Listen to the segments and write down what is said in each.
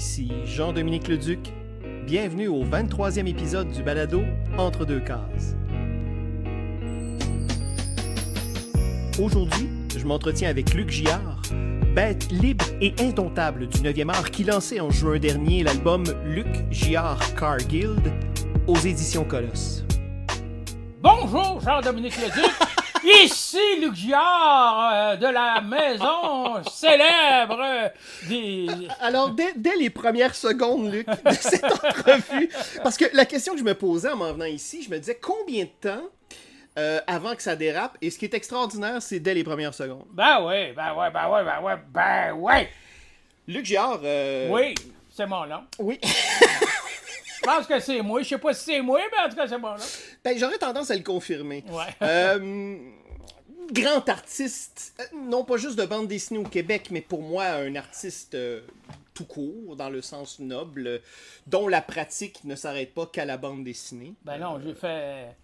Ici Jean-Dominique Leduc. Bienvenue au 23e épisode du balado Entre deux cases. Aujourd'hui, je m'entretiens avec Luc Giard, bête libre et indomptable du 9e art qui lançait en juin dernier l'album Luc Giard Car Guild aux éditions Colosse. Bonjour Jean-Dominique Leduc, ici Luc Giard de la maison célèbre des... Alors, dès les premières secondes, Luc, de cette entrevue, parce que la question que je me posais en m'en venant ici, je me disais combien de temps avant que ça dérape, et ce qui est extraordinaire, c'est dès les premières secondes. Ben ouais. Luc Giard... Oui, c'est mon nom. Oui. Je pense que c'est moi. Je sais pas si c'est moi, mais en tout cas, c'est mon nom. Ben, j'aurais tendance à le confirmer. Ouais. Grand artiste, non pas juste de bande dessinée au Québec, mais pour moi, un artiste tout court, dans le sens noble, dont la pratique ne s'arrête pas qu'à la bande dessinée. Ben non, j'ai fait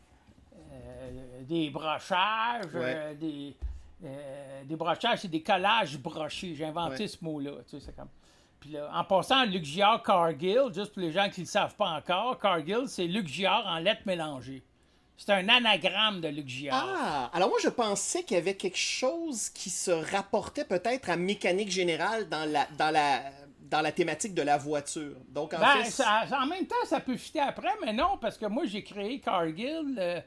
des brochages, Ouais. des brochages, c'est des collages brochés. J'ai inventé Ouais. ce mot-là. Tu sais, c'est comme... Puis là, en passant, Luc Giard Cargill, juste pour les gens qui ne le savent pas encore, Cargill, c'est Luc Giard en lettres mélangées. C'est un anagramme de Luc Giard. Ah! Alors moi, je pensais qu'il y avait quelque chose qui se rapportait peut-être à mécanique générale dans la thématique de la voiture. Donc, en Ben, fait... en même temps, ça peut fitter après, mais non, parce que moi, j'ai créé Cargill,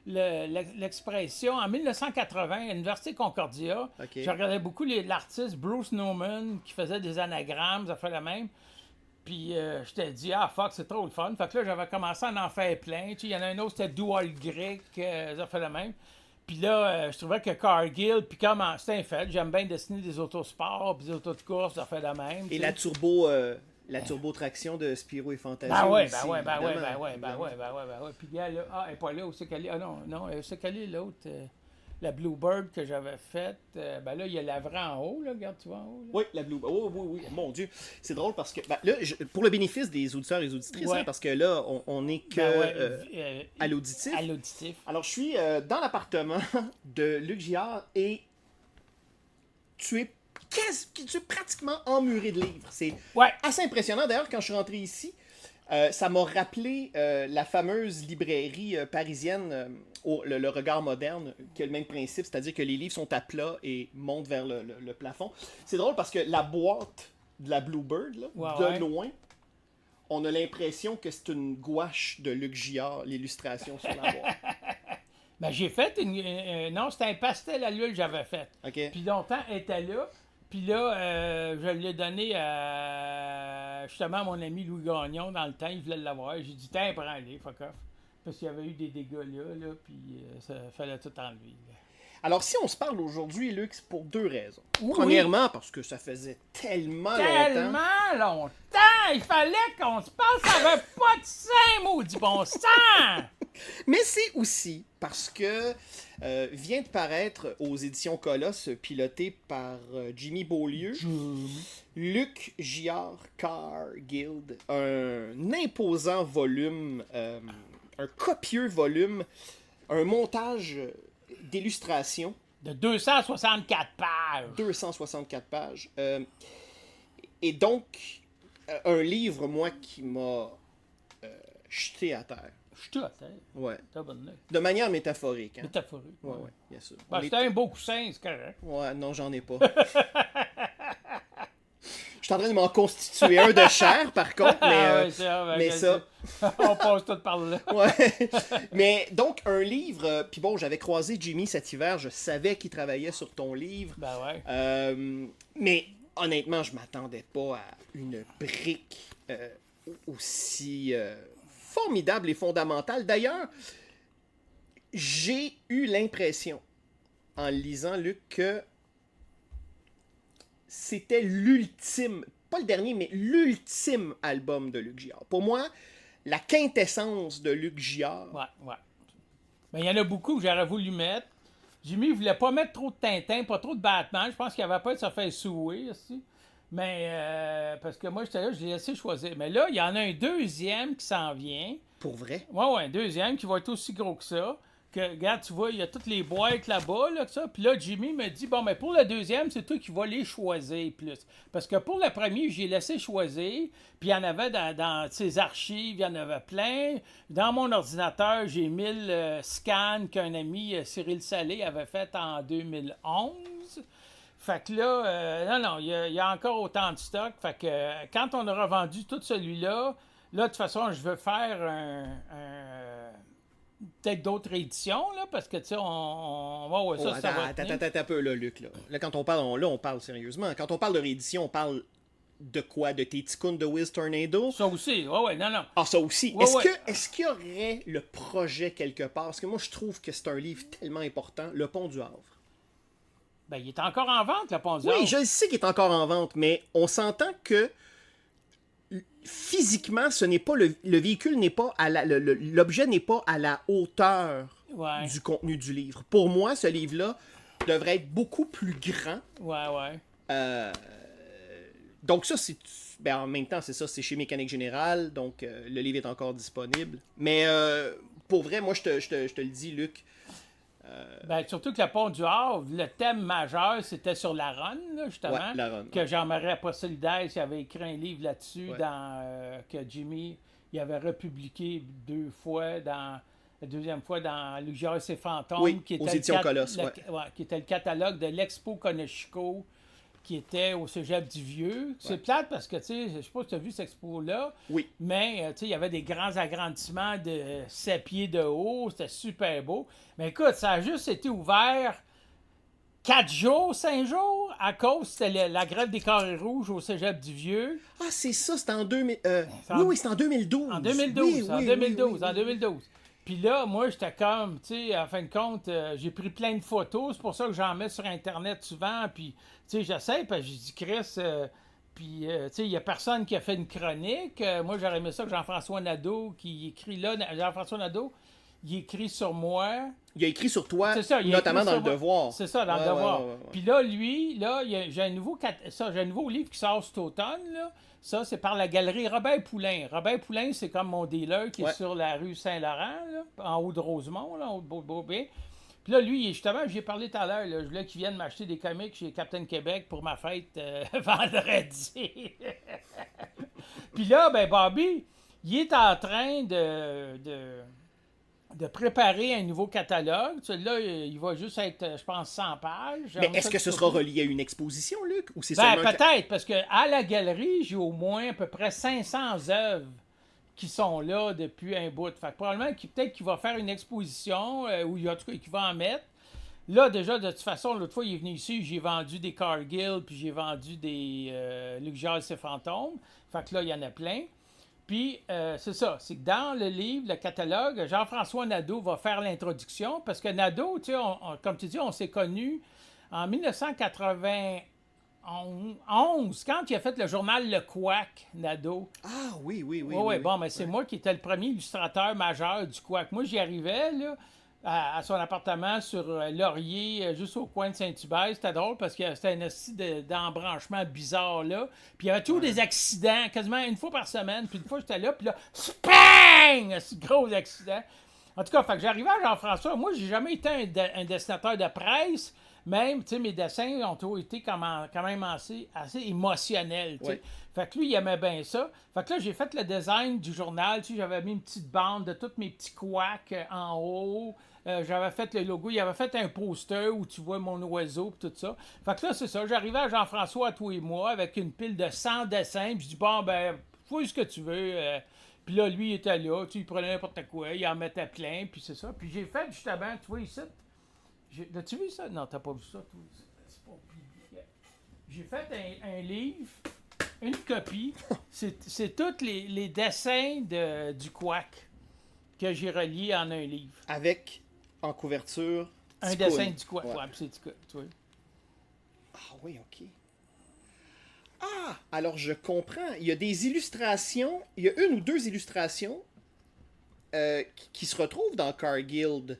l'expression, en 1980 à l'Université Concordia. Ok. Je regardais beaucoup l'artiste Bruce Nauman qui faisait des anagrammes, ça fait la même. Puis je t'ai dit, fuck, c'est trop le fun. Fait que là, j'avais commencé à en faire plein. Tu sais, il y en a un autre, c'était Dual Grec, ça fait la même. Puis là, je trouvais que Cargill, puis comme c'était un fait, j'aime bien dessiner des autosports, puis des autos de course, ça fait la même. Et tu la sais. turbo-traction de Spirou et Fantasio Ben ouais, aussi, ben ouais. Puis bien là, elle est pas là, où c'est qu'elle est? Ah non, où c'est qu'elle est l'autre? La Bluebird que j'avais faite. Ben là, il y a la vraie en haut, là, regarde, tu vois en haut. Là. Oui, la Blue. Oh, oui, mon Dieu. C'est drôle parce que, là, pour le bénéfice des auditeurs et des auditrices, Ouais. parce que là, on n'est que à l'auditif. À l'auditif. Alors, je suis dans l'appartement de Luc Giard et tu es pratiquement emmuré de livres. C'est Ouais. assez impressionnant. D'ailleurs, quand je suis rentré ici, ça m'a rappelé la fameuse librairie parisienne, le Regard Moderne, qui a le même principe, c'est-à-dire que les livres sont à plat et montent vers le plafond. C'est drôle parce que la boîte de la Bluebird, là, Ouais. loin, on a l'impression que c'est une gouache de Luc Giard, l'illustration sur la boîte. Ben j'ai fait non, c'était un pastel à l'huile que j'avais fait. OK? Puis longtemps, elle était là. Puis là, je l'ai donné justement à mon ami Louis Gagnon dans le temps. Il voulait l'avoir. J'ai dit, tiens, prends-les, fuck off. Parce qu'il y avait eu des dégâts là puis ça fallait tout enlever. Là. Alors, si on se parle aujourd'hui, Luc, c'est pour deux raisons. Oui. Premièrement, parce que ça faisait tellement longtemps. Longtemps! Il fallait qu'on se parle, ça avait pas de sein, maudit bon sang! Mais c'est aussi parce que vient de paraître aux éditions Colosse, piloté par Jimmy Beaulieu, Luc Giard Car Guild, un imposant volume, un copieux volume, un montage d'illustrations. De 264 pages. 264 pages. Et donc, un livre, moi, qui m'a jeté à terre. Je suis tout à terre. Ouais. T'as bonne note. De manière métaphorique. Hein? Métaphorique. Ouais, bien sûr. Ben, On c'était un beau coussin, c'est correct. Ouais, non, j'en ai pas. Je suis en train de m'en constituer un de chair, par contre, mais, mais ça... On passe tout par là. Ouais. Mais donc, un livre... Puis bon, j'avais croisé Jimmy cet hiver, je savais qu'il travaillait sur ton livre. Ben ouais. Mais honnêtement, je m'attendais pas à une brique aussi formidable et fondamentale. D'ailleurs, j'ai eu l'impression, en le lisant, Luc, que c'était l'ultime, pas le dernier, mais l'ultime album de Luc Giard. Pour moi, la quintessence de Luc Giard. Ouais. Ben, il y en a beaucoup que j'aurais voulu mettre. Jimmy voulait pas mettre trop de Tintin, pas trop de Batman. Je pense qu'il avait peur de se faire souer aussi. Mais parce que moi, j'étais là, je l'ai laissé choisir. Mais là, il y en a un deuxième qui s'en vient. Pour vrai? Ouais, un deuxième qui va être aussi gros que ça. regarde, tu vois, il y a toutes les boîtes là-bas, là, que ça. Puis là, Jimmy me dit, bon, mais pour le deuxième, c'est toi qui vas les choisir plus. Parce que pour le premier, j'ai laissé choisir, puis il y en avait dans ses archives, il y en avait plein. Dans mon ordinateur, j'ai mis le scan qu'un ami, Cyril Salé, avait fait en 2011. Fait que là, non, il y a encore autant de stock. Fait que quand on aura vendu tout celui-là, là, de toute façon, je veux faire peut-être d'autres éditions, là, parce que, tu sais, ouais, Oh, ça va attends, tenir. attends un peu, là, Luc. Là, quand on parle, on parle sérieusement. Quand on parle de réédition, on parle de quoi? De tes ticounes de Wiz Tornado? Ça aussi, ouais, non, non. Ah, ça aussi. Ouais, ouais. Est-ce qu'il y aurait le projet quelque part? Parce que moi, je trouve que c'est un livre tellement important, Le Pont du Havre. Ben, il est encore en vente, le Pont du Oui, Havre. je sais qu'il est encore en vente, mais on s'entend que physiquement, ce n'est pas le véhicule n'est pas à l'objet n'est pas à la hauteur Ouais, du contenu du livre. Pour moi, ce livre-là devrait être beaucoup plus grand. ouais. Donc ça, c'est en même temps, c'est ça, c'est chez Mécanique Générale, donc le livre est encore disponible. Mais pour vrai, moi, je te le dis, Luc. Ben, surtout que le Pont du Havre, le thème majeur, c'était sur la Ronne, là, justement. Ouais, la Ronne, que Jean-Marie Apostolides avait écrit un livre là-dessus, Ouais. que Jimmy il avait republié 2 fois, la deuxième fois dans Lugière et fantômes, Oui, aux éditions Colosse, ouais. qui était le catalogue de l'Expo Conochico, qui était au Cégep du Vieux. C'est plate parce que, tu sais, je sais pas si tu as vu cette expo-là, Oui. mais, tu sais, il y avait des grands agrandissements de 7 pieds de haut, c'était super beau. Mais écoute, ça a juste été ouvert 4 jours, 5 jours, à cause, c'était la grève des carrés rouges au Cégep du Vieux. Ah, c'est ça, c'était en 2000. en- Oui, c'était en 2012. En 2012, Oui, en oui, 2012, oui, en oui. 2012. Puis là, moi, j'étais comme, tu sais, en fin de compte, j'ai pris plein de photos. C'est pour ça que j'en mets sur Internet souvent. Puis, tu sais, j'essaie, puis j'ai dit, Chris, puis, tu sais, il n'y a personne qui a fait une chronique. Moi, j'aurais aimé ça que Jean-François Nadeau, qui écrit là, Jean-François Nadeau, il écrit sur moi. Il a écrit sur toi, C'est ça, il a notamment écrit dans sur Le moi. Devoir. C'est ça, dans Ouais, Le Devoir. ouais, ouais, ouais. Puis là, lui, là, j'ai un nouveau livre qui sort cet automne, là. Ça, c'est par la galerie Robert Poulain. Robert Poulain, c'est comme mon dealer qui est Ouais. sur la rue Saint-Laurent, là, en haut de Rosemont, là, en haut de Beaubé. Puis là, lui, justement, j'y ai parlé tout à l'heure, là, je voulais qu'il vienne m'acheter des comics chez Captain Québec pour ma fête vendredi. Puis là, ben Bobby, il est en train de préparer un nouveau catalogue. Celui-là, il va juste être, je pense, 100 pages. Mais est-ce que ce sera relié à une exposition, Luc? Ou c'est Ben, seulement un... peut-être, parce qu'à la galerie, j'ai au moins à peu près 500 œuvres qui sont là depuis un bout. Fait que probablement peut-être qu'il va faire une exposition, ou en tout cas qu'il va en mettre. Là, déjà, de toute façon, l'autre fois, il est venu ici, j'ai vendu des Cargill, puis j'ai vendu des Luxury et Fantômes. Fait que là, il y en a plein. Puis, c'est ça, c'est que dans le livre, le catalogue, Jean-François Nadeau va faire l'introduction, parce que Nadeau, tu sais, comme tu dis, on s'est connus en 1991, quand il a fait le journal Le Couac, Nadeau. Ah oui, oui, oui. Oui, oui, oui. bon, mais c'est moi qui étais le premier illustrateur majeur du Couac. Moi, j'y arrivais, là, à son appartement sur Laurier, juste au coin de Saint-Hubert. C'était drôle parce que c'était un aussi d'embranchement bizarre là. Puis il y avait toujours des accidents, quasiment une fois par semaine. Puis une fois, j'étais là, puis là, spang! Ce gros accident. En tout cas, fait que j'arrivais à Jean-François. Moi, j'ai jamais été un dessinateur de presse. Même, tu sais, mes dessins ont toujours été quand même assez émotionnels, tu sais. Ouais. Fait que lui, il aimait bien ça. Fait que là, j'ai fait le design du journal, tu sais, j'avais mis une petite bande de tous mes petits couacs en haut. J'avais fait le logo, il avait fait un poster où tu vois mon oiseau et tout ça. Fait que là, c'est ça, j'arrivais à Jean-François à tous les mois avec une pile de 100 dessins, puis je dis, bon, ben, fais ce que tu veux. Puis là, lui, il était là, tu sais, il prenait n'importe quoi, il en mettait plein, puis c'est ça. Puis j'ai fait justement, tu vois ici, as-tu vu ça? Non, t'as pas vu ça, toi. C'est pas public. J'ai fait un livre, une copie. C'est tous les dessins du Couac que j'ai reliés en un livre. Avec, en couverture, Un Ticoun. dessin du Couac. Ouais. Ouais, puis c'est Ticoun, tu vois. Ah oui, ok. Ah, alors je comprends. Il y a des illustrations, il y a une ou deux illustrations qui se retrouvent dans Cargill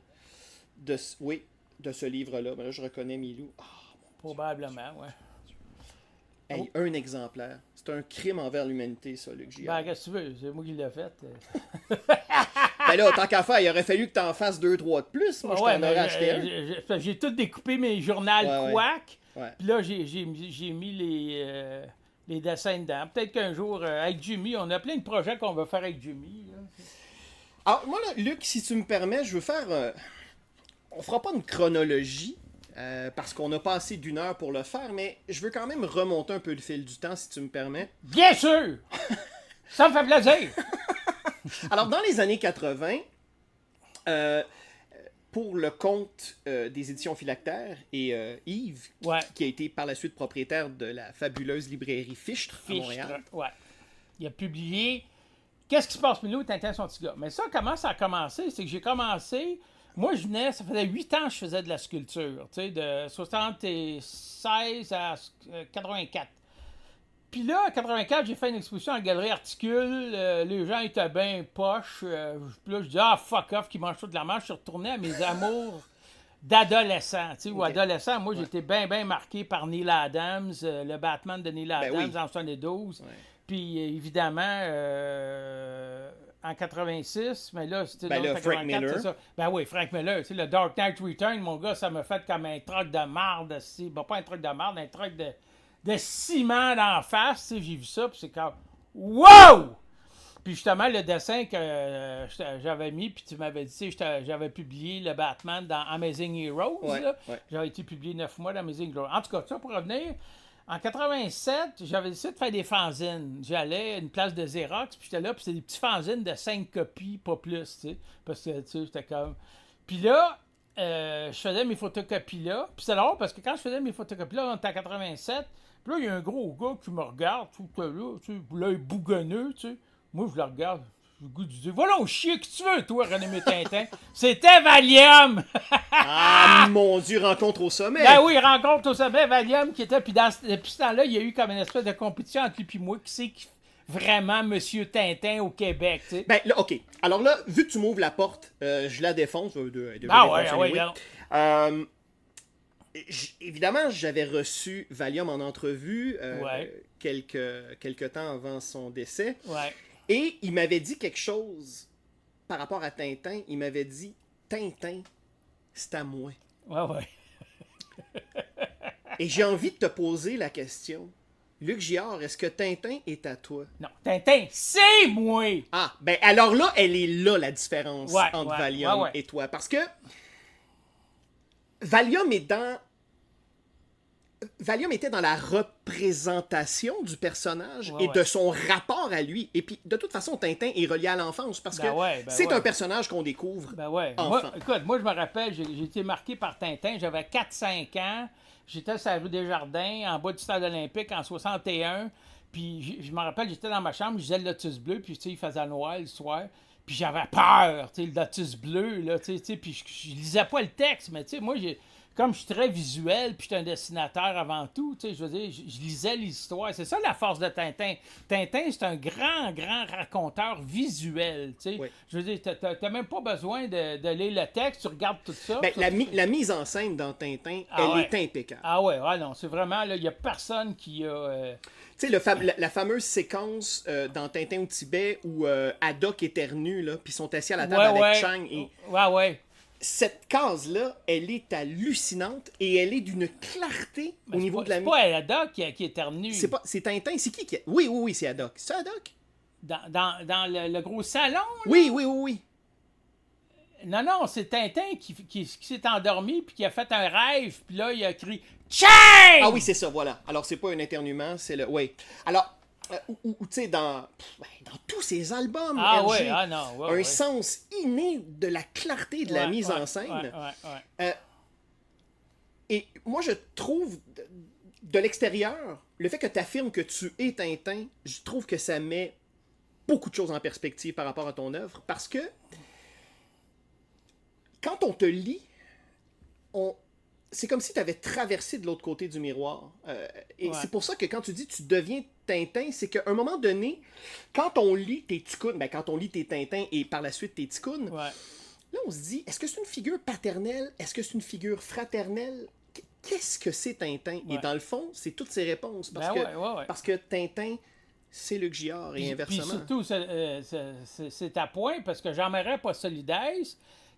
oui, de ce livre-là. Ben là, je reconnais Milou. Ah, Probablement, ouais. hey, un exemplaire. C'est un crime envers l'humanité, ça, Luc Giard. Ben, qu'est-ce que tu veux? C'est moi qui l'ai fait. Ben là, tant qu'à faire, il aurait fallu que t'en fasses 2-3 de plus. Moi, je t'en aurais acheté un. J'ai tout découpé mes journaux Ouais. Quack. Ouais. Puis là, j'ai mis les dessins dedans. Peut-être qu'un jour, avec Jimmy, on a plein de projets qu'on va faire avec Jimmy. Là. Alors, moi, là, Luc, si tu me permets, je veux faire. On fera pas une chronologie. Parce qu'on n'a pas assez d'une heure pour le faire, mais je veux quand même remonter un peu le fil du temps, si tu me permets. Bien sûr! Ça me fait plaisir! Alors, dans les années 80, pour le compte des éditions Philactère et Yves, qui a été par la suite propriétaire de la fabuleuse librairie Fichtre à Montréal. Ouais. Il a publié Qu'est-ce qui se passe, Milou, Tintin, son petit gars. Mais ça, comment ça a commencé? C'est que j'ai commencé... Moi, je venais, ça faisait 8 ans que je faisais de la sculpture, tu sais, de 76 à 84. Puis là, en 84, j'ai fait une exposition en galerie Articule. Les gens étaient bien poches. Puis là, je dis, fuck off, qui mange tout de la marche. Je suis retourné à mes amours d'adolescent, tu sais, ou adolescent. Moi, j'étais bien marqué par Neil Adams, le Batman de Neil Adams en 72. Ouais. Puis, évidemment... en 86, mais là, c'était Frank Miller. C'est ça. Ben oui, Frank Miller. Tu sais, le Dark Knight Return, mon gars, ça m'a fait comme un truc de marde. Bon, pas un truc de marde, un truc de ciment d'en face. Tu sais, j'ai vu ça, puis c'est comme... Wow! Puis justement, le dessin que j'avais mis, puis tu m'avais dit, j'avais publié le Batman dans Amazing Heroes. Ouais. J'avais été publié 9 mois dans Amazing Heroes. En tout cas, ça pour revenir... En 87, j'avais décidé de faire des fanzines. J'allais à une place de Xerox, puis j'étais là, puis c'était des petits fanzines de 5 copies, pas plus, tu sais. Parce que, tu sais, j'étais comme... Puis là, je faisais mes photocopies là. Puis c'est drôle, parce que quand je faisais mes photocopies là, on était en 87, puis là, il y a un gros gars qui me regarde, tout là, tu sais, l'œil bougonneux, tu sais. Moi, je le regarde. J'ai le goût de dire, voilà, au chien, que tu veux, toi, René Tintin? C'était Valium! Ah, mon Dieu, rencontre au sommet! Ben oui, rencontre au sommet, Valium, qui était, puis depuis ce temps-là, il y a eu comme une espèce de compétition entre lui et moi, qui c'est vraiment Monsieur Tintin au Québec, tu sais. Ben là, OK. Alors là, vu que tu m'ouvres la porte, je la défonce. Évidemment, j'avais reçu Valium en entrevue quelques temps avant son décès. Ouais. Et il m'avait dit quelque chose par rapport à Tintin. Il m'avait dit, Tintin, c'est à moi. Ouais. Et j'ai envie de te poser la question. Luc Giard, est-ce que Tintin est à toi? Non, Tintin, c'est moi! Ah, ben alors là, elle est là, la différence entre Valium et toi. Parce que Valium était dans la représentation du personnage et de son rapport à lui. Et puis, de toute façon, Tintin est relié à l'enfance parce que c'est un personnage qu'on découvre enfant. Moi, je me rappelle, j'ai été marqué par Tintin. J'avais 4-5 ans. J'étais sur la rue des Jardins, en bas du stade olympique, en 61. Puis, je me rappelle, j'étais dans ma chambre, je disais le Lotus bleu, puis, tu sais, il faisait noir le soir. Puis, j'avais peur, tu sais, le Lotus bleu, là, tu sais, puis je lisais pas le texte, mais, tu sais, moi, comme je suis très visuel, puis je suis un dessinateur avant tout, tu sais, je veux dire, je lisais l'histoire. C'est ça la force de Tintin. Tintin, c'est un grand raconteur visuel, tu sais. Oui. Je veux dire, t'as même pas besoin de lire le texte, tu regardes tout ça. Ben, la mise en scène dans Tintin, elle est impeccable. Ah ouais, non, c'est vraiment, là, il y a personne qui a... Tu sais, la fameuse séquence dans Tintin au Tibet où Haddock éternue, là, puis ils sont assis à la table avec Chang. Et... Ouais. Cette case-là, elle est hallucinante et elle est d'une clarté au niveau de la... C'est pas Haddock qui éternue. C'est Tintin, c'est qui? Oui, c'est Haddock. C'est Haddock? Dans le gros salon? Là? Oui. Non, c'est Tintin qui s'est endormi puis qui a fait un rêve, puis là, il a crié « Chang! » Ah oui, c'est ça, voilà. Alors, c'est pas un éternuement, c'est le... Oui. Alors... tu sais, dans tous ces albums, un sens inné de la clarté de la mise en scène. Et moi, je trouve, de l'extérieur, le fait que tu affirmes que tu es Tintin, je trouve que ça met beaucoup de choses en perspective par rapport à ton œuvre, parce que quand on te lit, c'est comme si tu avais traversé de l'autre côté du miroir. C'est pour ça que quand tu dis tu deviens Tintin, c'est qu'à un moment donné, quand on lit tes ticounes, quand on lit tes Tintins et par la suite tes ticounes, là on se dit, est-ce que c'est une figure paternelle? Est-ce que c'est une figure fraternelle? Qu'est-ce que c'est Tintin? Et dans le fond, c'est toutes ces réponses. Parce que Tintin c'est Luc Giard et Puis inversement. surtout, c'est à point parce que Jean-Marie Postolidaire,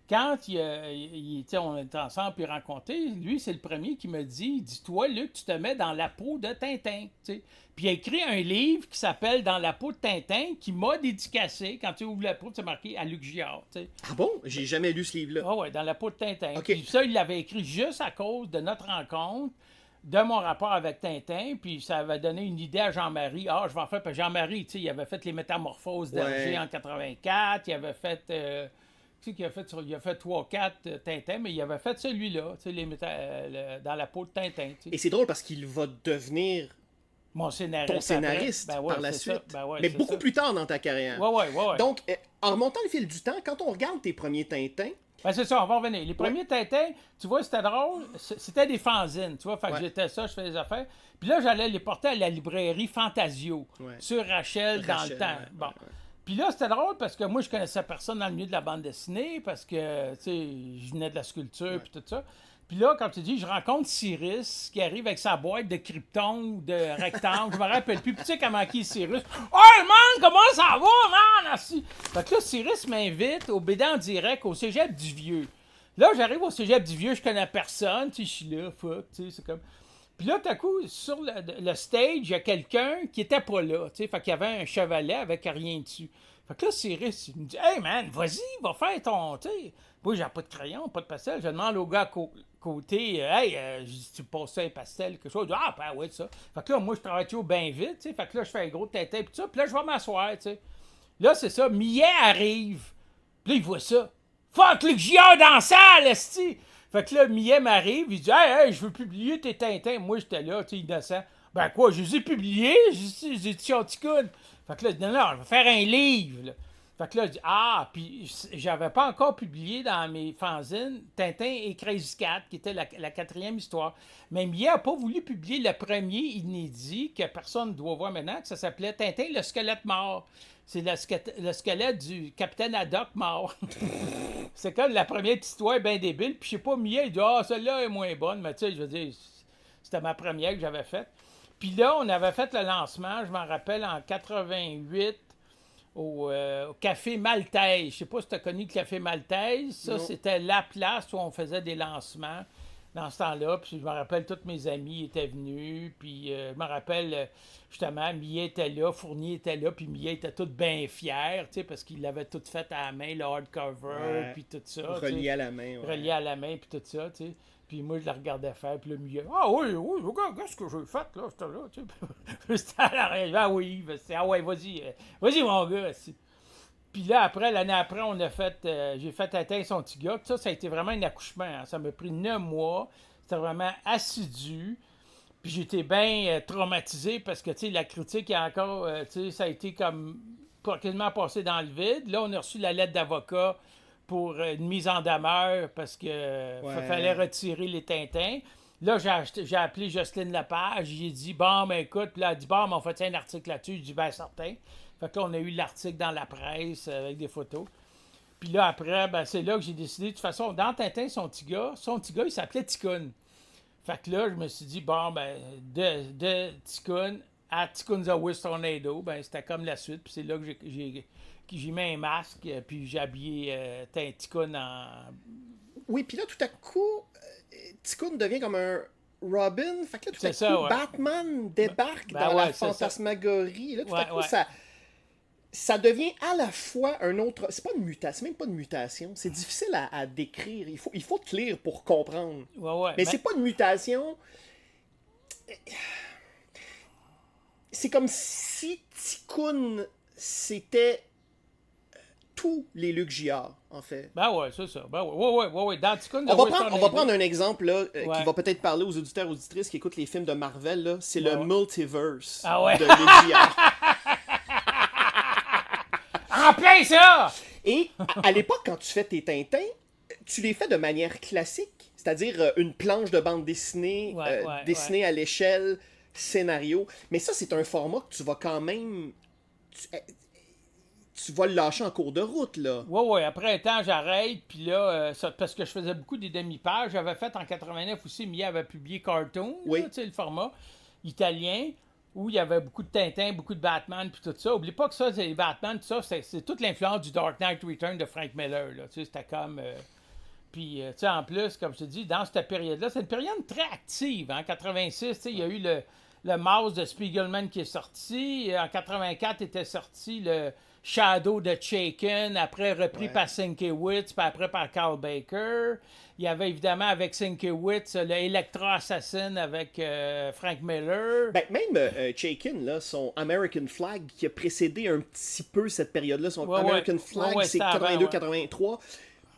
quand on est ensemble puis rencontré, lui, c'est le premier qui me dit, dis-toi, Luc, tu te mets dans la peau de Tintin. T'sais. Puis il a écrit un livre qui s'appelle Dans la peau de Tintin, qui m'a dédicacé. Quand tu ouvres la peau, c'est marqué à Luc Giard. T'sais. Ah bon? J'ai jamais lu ce livre-là. Ah ouais, Dans la peau de Tintin. Ok. Puis ça, il l'avait écrit juste à cause de notre rencontre, de mon rapport avec Tintin, puis ça avait donné une idée à Jean-Marie. Ah, je vais en faire, parce que Jean-Marie, il avait fait les Métamorphoses d'Hergé en 84, il avait fait... tu sais qu'il a fait, il a fait 3-4 Tintin, mais il avait fait celui-là, tu sais, dans la peau de Tintin. Tu sais. Et c'est drôle parce qu'il va devenir Mon scénariste. ton scénariste Ben ouais, par la c'est suite. ça. Ben ouais, mais c'est beaucoup ça. plus tard dans ta carrière. Ouais. Donc, en remontant le fil du temps, quand on regarde tes premiers Tintins, Ben c'est ça, on va revenir. Les premiers Tintins, tu vois, c'était drôle, c'était des fanzines, tu vois, fait que j'étais ça, je faisais des affaires. Puis là, j'allais les porter à la librairie Fantasio, sur Rachel dans le temps. ouais, Bon. ouais. Puis là, c'était drôle parce que moi, je connaissais personne dans le milieu de la bande dessinée parce que, tu sais, je venais de la sculpture puis tout ça. Puis là, comme tu dis, je rencontre Cyrus qui arrive avec sa boîte de krypton ou de rectangle. Je me rappelle plus. Puis tu sais comment qui est Cyrus? Hey man, comment ça va, man? Merci. Fait que là, Cyrus m'invite au BD en direct au Cégep du Vieux. Là, j'arrive au Cégep du Vieux, je connais personne. Tu sais, je suis là, fuck, tu sais, c'est comme... Puis là, tout à coup, sur le stage, il y a quelqu'un qui était pas là, tu sais. Fait qu'il y avait un chevalet avec rien dessus. Fait que là, Cyrus, il me dit « Hey man, vas-y, va faire ton... » Tu sais, moi, j'ai pas de crayon, pas de pastel. Je demande au gars à côté, hey, je dis, tu passes ça un pastel, quelque chose? Ah, ben ouais, ça. Fait que là, moi, je travaille toujours bien vite, tu sais. Fait que là, je fais un gros tête puis ça. Puis là, je vais m'asseoir, tu sais. Là, c'est ça. Millet arrive. Puis là, il voit ça. Fuck, Luc Giard dans la salle, esti! Fait que là, Millet m'arrive, il dit, hey, je veux publier tes Tintins. Moi, j'étais là, tu sais, innocent. Ben quoi, je les ai publiés? J'ai éditions Ticoun. Fait que là, non, je vais faire un livre, là. Fait que là, je dis, puis j'avais pas encore publié dans mes fanzines Tintin et Crazy Cat, qui était la 4e histoire. Mais Millet n'a pas voulu publier le premier inédit que personne ne doit voir maintenant, que ça s'appelait Tintin, le squelette mort. C'est le squelette du capitaine Haddock mort. C'est comme la première petite histoire bien débile. Puis je sais pas, Millet, il dit, celle-là est moins bonne. Mais tu sais, je veux dire, c'était ma première que j'avais faite. Puis là, on avait fait le lancement, je m'en rappelle, en 88, au Café Maltaise. Je sais pas si tu as connu le Café Maltaise. Ça, c'était la place où on faisait des lancements dans ce temps-là. Puis je me rappelle, tous mes amis étaient venus. Puis je me rappelle, justement, Millet était là, Fournier était là. Puis Millet était tout bien fier, tu sais, parce qu'il l'avait tout fait à la main, le hardcover, puis tout ça. Relié à la main. Relié à la main, puis tout ça, tu sais. Puis moi, je la regardais faire, puis le Millet, oui, regarde ce que j'ai fait, là, c'était là, tu sais. C'était à l'arrière, vas-y, mon gars, Puis là, après, l'année après, on a fait, j'ai fait Tintin son petit gars. Ça a été vraiment un accouchement. Hein. Ça m'a pris 9 mois. C'était vraiment assidu. Puis j'étais bien traumatisé parce que, tu sais, la critique est encore, tu sais, ça a été comme quasiment passé dans le vide. Là, on a reçu la lettre d'avocat pour une mise en demeure parce que fallait retirer les Tintins. Là, j'ai appelé Jocelyne Lepage. J'ai dit, bon, ben écoute, puis là, elle dit, bon, ben, on fait un article là-dessus. J'ai dit, ben, certain. Fait que là, on a eu l'article dans la presse avec des photos. Puis là, après, ben, c'est là que j'ai décidé. De toute façon, dans Tintin, son petit gars, il s'appelait Ticoun. Fait que là, je me suis dit, bon, ben, de Ticoun à Ticoun's Always Tornado, ben, c'était comme la suite. Puis c'est là que j'ai mis un masque, puis j'ai habillé Ticoun en... Oui, puis là, tout à coup, Ticoun devient comme un Robin. Fait que là, tout à coup, Batman débarque dans la fantasmagorie. Là, tout à coup, ça devient à la fois un autre... C'est pas une mutation, c'est même pas une mutation. C'est difficile à décrire. Il faut te lire pour comprendre. Mais c'est pas une mutation. C'est comme si Ticoun, c'était tous les Luc Giard, en fait. Ben ouais, c'est ça. Ben ouais. Dans Ticoun, on va prendre un exemple là, qui va peut-être parler aux auditeurs et auditrices qui écoutent les films de Marvel. Là. C'est le multiverse de Luc Giard. En plein ça! Et à l'époque, quand tu fais tes Tintins, tu les fais de manière classique, c'est-à-dire une planche de bande dessinée, dessinée à l'échelle, scénario. Mais ça, c'est un format que tu vas quand même... Tu vas le lâcher en cours de route, là. Ouais. Après un temps, j'arrête. Puis là, parce que je faisais beaucoup des demi-pages. J'avais fait en 89 aussi, Millet avait publié Cartoon, tu sais, le format italien. où il y avait beaucoup de Tintin, beaucoup de Batman, puis tout ça. Oublie pas que ça, c'est les Batman, tout ça, c'est toute l'influence du Dark Knight Return de Frank Miller, là. Tu sais, c'était comme... Puis, tu sais, en plus, comme je te dis, dans cette période-là, c'est une période très active. En 86, tu sais, il y a eu le Mouse de Spiegelman qui est sorti. En 84 était sorti le Shadow de Chaykin, après repris par Sienkiewicz, puis après par Carl Baker. Il y avait évidemment avec Sienkiewicz le Electra Assassin avec Frank Miller. Ben, même Chaykin, là, son American Flag, qui a précédé un petit peu cette période-là, son American Flag, c'est 82-83.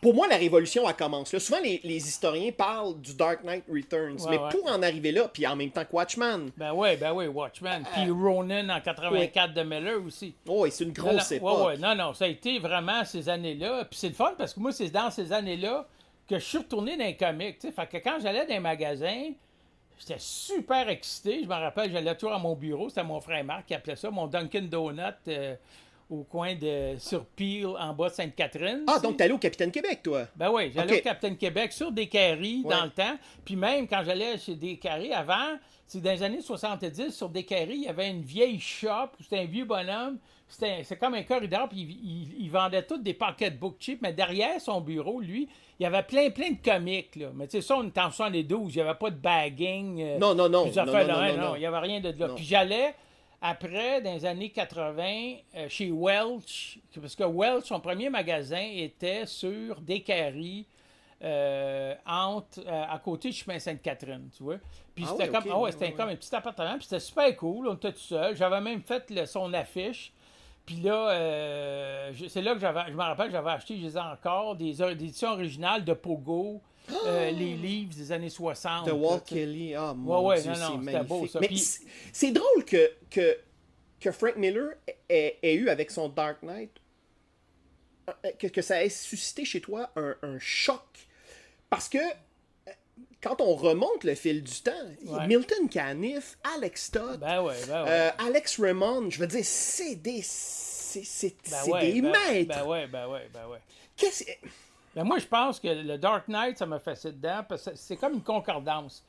Pour moi, la révolution, elle commence là. Souvent, les historiens parlent du Dark Knight Returns, mais pour en arriver là, puis en même temps que Watchmen. Ben oui, Watchmen. Puis Ronin en 84 de Miller aussi. Oui, c'est une grosse époque. Non, ça a été vraiment ces années-là. Puis c'est le fun parce que moi, c'est dans ces années-là que je suis retourné dans les comics. T'sais. Fait que quand j'allais dans les magasins, j'étais super excité. Je me rappelle, j'allais toujours à mon bureau. C'était mon frère Marc qui appelait ça mon Dunkin' Donut. Au coin de sur Peel, en bas de Sainte-Catherine. Ah, donc t'allais au Capitaine Québec, toi? Ben oui, j'allais au Capitaine Québec sur Descaries dans le temps. Puis même quand j'allais chez Descaries avant, c'est dans les années 70, sur Descaries, il y avait une vieille shop, c'était un vieux bonhomme. C'est comme un corridor, puis il vendait tous des pocketbooks cheap, mais derrière son bureau, lui, il y avait plein de comics, là. Mais tu sais, ça, on était en 72, il n'y avait pas de bagging. Non. Non, il n'y avait rien de là. Puis j'allais... Après, dans les années 80, chez Welch, parce que Welch, son premier magasin était sur Descaries, à côté du chemin Sainte-Catherine, tu vois. Puis c'était comme un petit appartement, puis c'était super cool, on était tout seul. J'avais même fait son affiche. Puis là, c'est là que je me rappelle, j'avais acheté, je les ai encore, des éditions originales de Pogo. Les livres des années 60. De Walt Kelly, mon Dieu, c'est magnifique. Beau, ça. Mais Puis... c'est drôle que Frank Miller ait eu avec son Dark Knight, que ça ait suscité chez toi un choc. Parce que quand on remonte le fil du temps, Milton Caniff, Alex Todd, Alex Raymond, je veux dire, c'est des maîtres. Ben ouais. Ben moi, je pense que le Dark Knight, ça m'a fessé dedans, parce que c'est comme une concordance.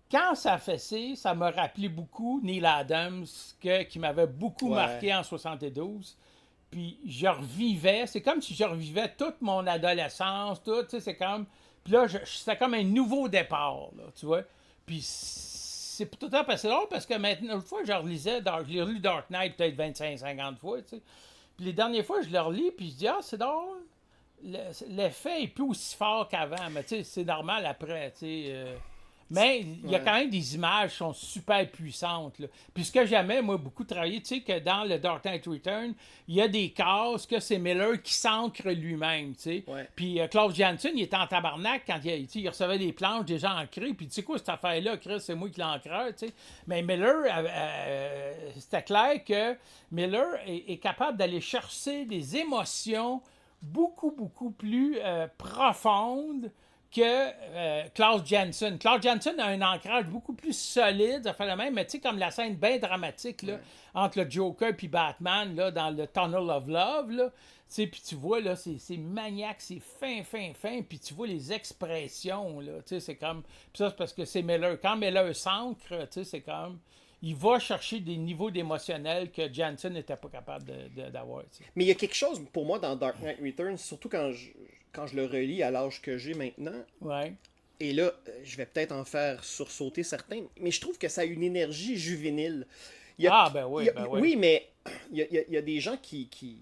Quand ça a fessé, ça m'a rappelé beaucoup Neil Adams, qui m'avait beaucoup marqué en 72. Puis je revivais, c'est comme si je revivais toute mon adolescence, tout, tu sais, c'est comme... Puis là, c'était comme un nouveau départ, là, tu vois. Puis c'est tout le temps passé drôle, parce que maintenant, une fois, je relisais, j'ai relu Dark Knight peut-être 25-50 fois, tu sais. Puis les dernières fois, je le relis, puis je dis, c'est drôle. L'effet est plus aussi fort qu'avant, mais tu sais, c'est normal après, tu sais. Mais il y a quand même des images qui sont super puissantes, là. Puis ce que j'aimais, moi, beaucoup travailler, tu sais, que dans le Dark Knight Return, il y a des cases que c'est Miller qui s'ancre lui-même, tu sais. Puis Klaus Janson, il était en tabarnak quand il recevait des planches déjà ancrées, puis tu sais quoi, cette affaire-là, Chris, c'est moi qui l'encreur, tu sais. Mais Miller, c'était clair que Miller est capable d'aller chercher des émotions beaucoup plus profonde que Klaus Janson. Klaus Janson a un ancrage beaucoup plus solide, ça fait le même, mais tu sais, comme la scène bien dramatique là, entre le Joker et Batman là, dans le Tunnel of Love, là, puis tu vois, là, c'est maniaque, c'est fin, puis tu vois les expressions, là, c'est comme... Puis ça, c'est parce que c'est Miller. Quand Miller s'ancre, c'est comme... Il va chercher des niveaux d'émotionnel que Janson n'était pas capable d'avoir. T'sais. Mais il y a quelque chose pour moi dans Dark Knight Returns, surtout quand je le relis à l'âge que j'ai maintenant. Ouais. Et là, je vais peut-être en faire sursauter certains, mais je trouve que ça a une énergie juvénile. Oui, mais il y a des gens qui il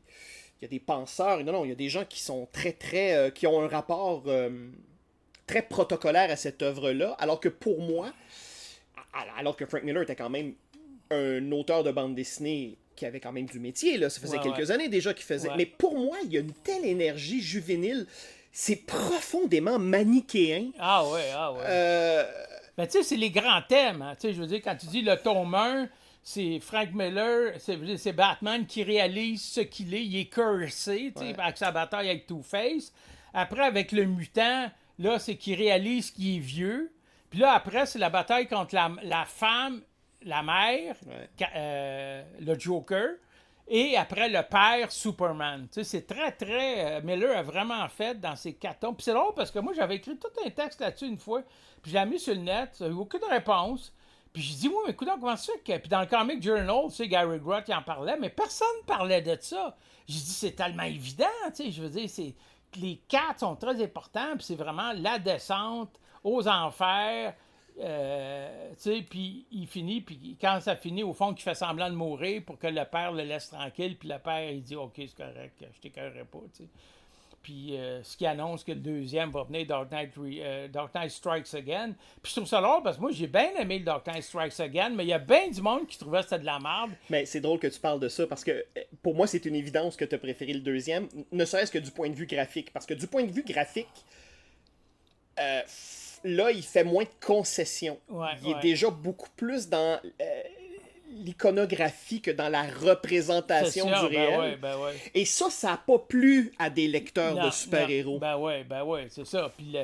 y a des penseurs, il y a des gens qui sont très, qui ont un rapport très protocolaire à cette œuvre-là, alors que pour moi, alors que Frank Miller était quand même un auteur de bande dessinée qui avait quand même du métier, là. Ça faisait quelques années déjà qu'il faisait. Mais pour moi, il y a une telle énergie juvénile. C'est profondément manichéen. Ah ouais. Ben, tu sais, c'est les grands thèmes. Hein. Tu sais, je veux dire, quand tu dis le tome 1, c'est Frank Miller, c'est Batman qui réalise ce qu'il est. Il est cursé, tu sais, avec sa bataille avec Two-Face. Après, avec le mutant, là, c'est qu'il réalise qu'il est vieux. Puis là, après, c'est la bataille contre la femme, la mère, le Joker, et après, le père, Superman. Tu sais, c'est très... Miller a vraiment fait dans ses 4 tomes. Puis c'est drôle parce que moi, j'avais écrit tout un texte là-dessus une fois, puis je l'ai mis sur le net, j'avais aucune réponse. Puis je dis, oui, mais écoute, comment ça fait que. Puis dans le Comic Journal, tu sais, Gary Groth, il en parlait, mais personne parlait de ça. J'ai dit, c'est tellement évident, tu sais, je veux dire, les 4 sont très importants, puis c'est vraiment la descente aux enfers. Tu sais, puis il finit, puis quand ça finit, au fond, qu'il fait semblant de mourir pour que le père le laisse tranquille, puis le père, il dit, OK, c'est correct, je t'écœurerai pas, tu sais. Puis ce qui annonce que le deuxième va venir, Dark Knight Strikes Again. Puis je trouve ça drôle parce que moi, j'ai bien aimé le Dark Knight Strikes Again, mais il y a bien du monde qui trouvait que c'était de la merde. Mais c'est drôle que tu parles de ça parce que pour moi, c'est une évidence que tu as préféré le deuxième, ne serait-ce que du point de vue graphique. Parce que du point de vue graphique, là, il fait moins de concessions. Ouais, il est déjà beaucoup plus dans l'iconographie que dans la représentation du réel. Ben ouais. Et ça n'a pas plu à des lecteurs de super-héros. Ben ouais, c'est ça. Puis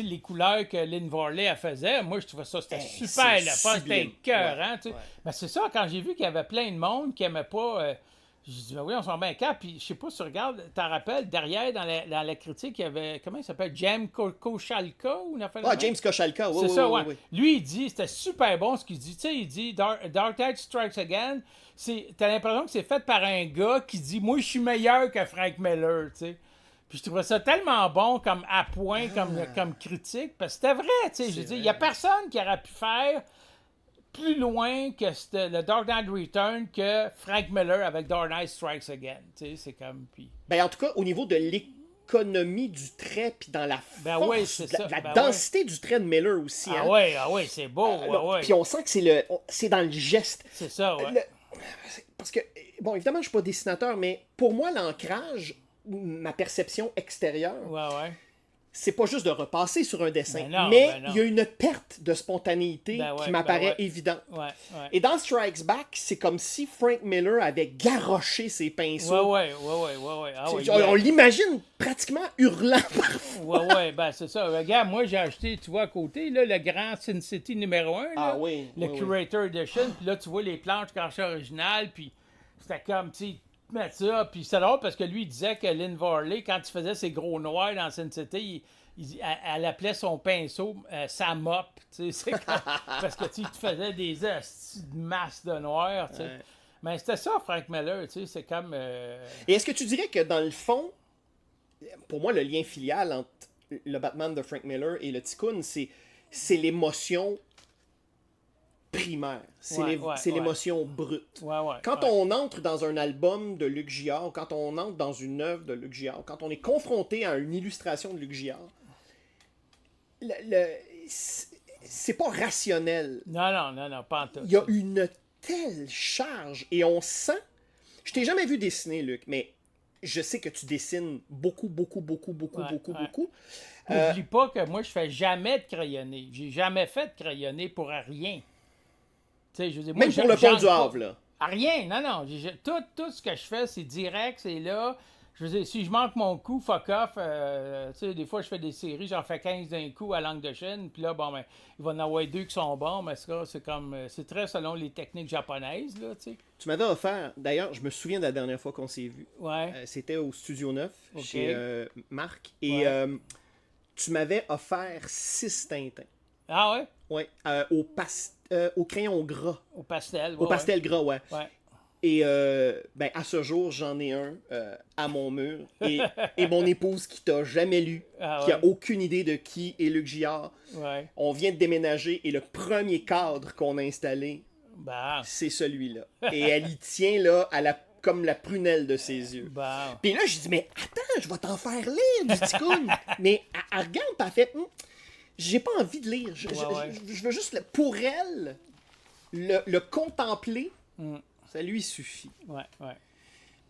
les couleurs que Lynn Varley elle faisait, moi je trouvais ça c'était super le fun, c'était écœurant. Ouais. Ben c'est ça, quand j'ai vu qu'il y avait plein de monde qui n'aimait pas. J'ai dit, ben oui, on s'en met un cap. Puis je sais pas si tu regardes, t'en rappelles, derrière dans la critique, il y avait, comment il s'appelle, James Kochalka ou James Kochalka, oui. C'est ça, ouais. Lui, il dit, c'était super bon ce qu'il dit. Tu sais, il dit, Dark Knight Strikes Again, t'as l'impression que c'est fait par un gars qui dit, moi, je suis meilleur que Frank Miller, tu sais. Puis je trouvais ça tellement bon comme à point, comme critique, parce que c'était vrai, tu sais. Je veux dire, il n'y a personne qui aurait pu faire plus loin que le Dark Knight Return que Frank Miller avec Dark Knight Strikes Again. Tu sais, c'est comme... Puis... Ben, en tout cas, au niveau de l'économie du trait, puis dans la force, la densité du trait de Miller aussi. Ah ouais, c'est beau. Puis on sent que c'est dans le geste. C'est ça, ouais. Parce que, bon, évidemment, je suis pas dessinateur, mais pour moi, l'ancrage, ma perception extérieure... Ouais. C'est pas juste de repasser sur un dessin, non. Il y a une perte de spontanéité qui m'apparaît évidente. Ouais. Et dans Strikes Back, c'est comme si Frank Miller avait garroché ses pinceaux. Ouais. On l'imagine pratiquement hurlant parfois. Ouais, ben c'est ça. Regarde, moi j'ai acheté, tu vois à côté, là, le grand Sin City numéro 1, le Curator Edition, puis là tu vois les planches carrées originales, puis c'était comme, tu sais, mettre ça, puis c'est drôle parce que lui, il disait que Lynn Varley, quand il faisait ses gros noirs dans Sin City, elle appelait son pinceau sa mop, tu sais, parce que tu faisais des masses de noirs, tu sais. Ouais. Mais c'était ça, Frank Miller, tu sais, c'est comme... Et est-ce que tu dirais que dans le fond, pour moi, le lien filial entre le Batman de Frank Miller et le Tikkun, c'est l'émotion primaire. C'est l'émotion brute. Quand on entre dans un album de Luc Giard, quand on entre dans une œuvre de Luc Giard, quand on est confronté à une illustration de Luc Giard, c'est pas rationnel. Non, pas en tout. Il y a une telle charge et on sent... Je t'ai jamais vu dessiner, Luc, mais je sais que tu dessines beaucoup. N'oublie pas que moi, je fais jamais de crayonné. J'ai jamais fait de crayonné pour rien. Je veux dire, même pour le pont du Havre, là. Rien, non. Tout ce que je fais, c'est direct, c'est là. Je veux dire, si je manque mon coup, fuck off. Des fois, je fais des séries, j'en fais 15 d'un coup à langue de Chine. Puis là, il va y en avoir 2 qui sont bons, mais c'est très selon les techniques japonaises, là, tu sais. Tu m'avais offert, d'ailleurs, je me souviens de la dernière fois qu'on s'est vu. Ouais. C'était au Studio 9, chez Marc. Et tu m'avais offert 6 Tintins. Ah ouais? Ouais, au crayon gras. Au pastel. Au pastel gras, ouais. Et à ce jour, j'en ai un à mon mur. Et mon épouse qui t'a jamais lu, qui a aucune idée de qui est Luc Giard. On vient de déménager et le premier cadre qu'on a installé, c'est celui-là. Et elle y tient là comme la prunelle de ses yeux. Puis là, j'ai dit, mais attends, je vais t'en faire lire du Tikkun. Mais elle regarde, puis elle fait... J'ai pas envie de lire. Je veux juste, pour elle, le contempler, ça lui suffit. Ouais.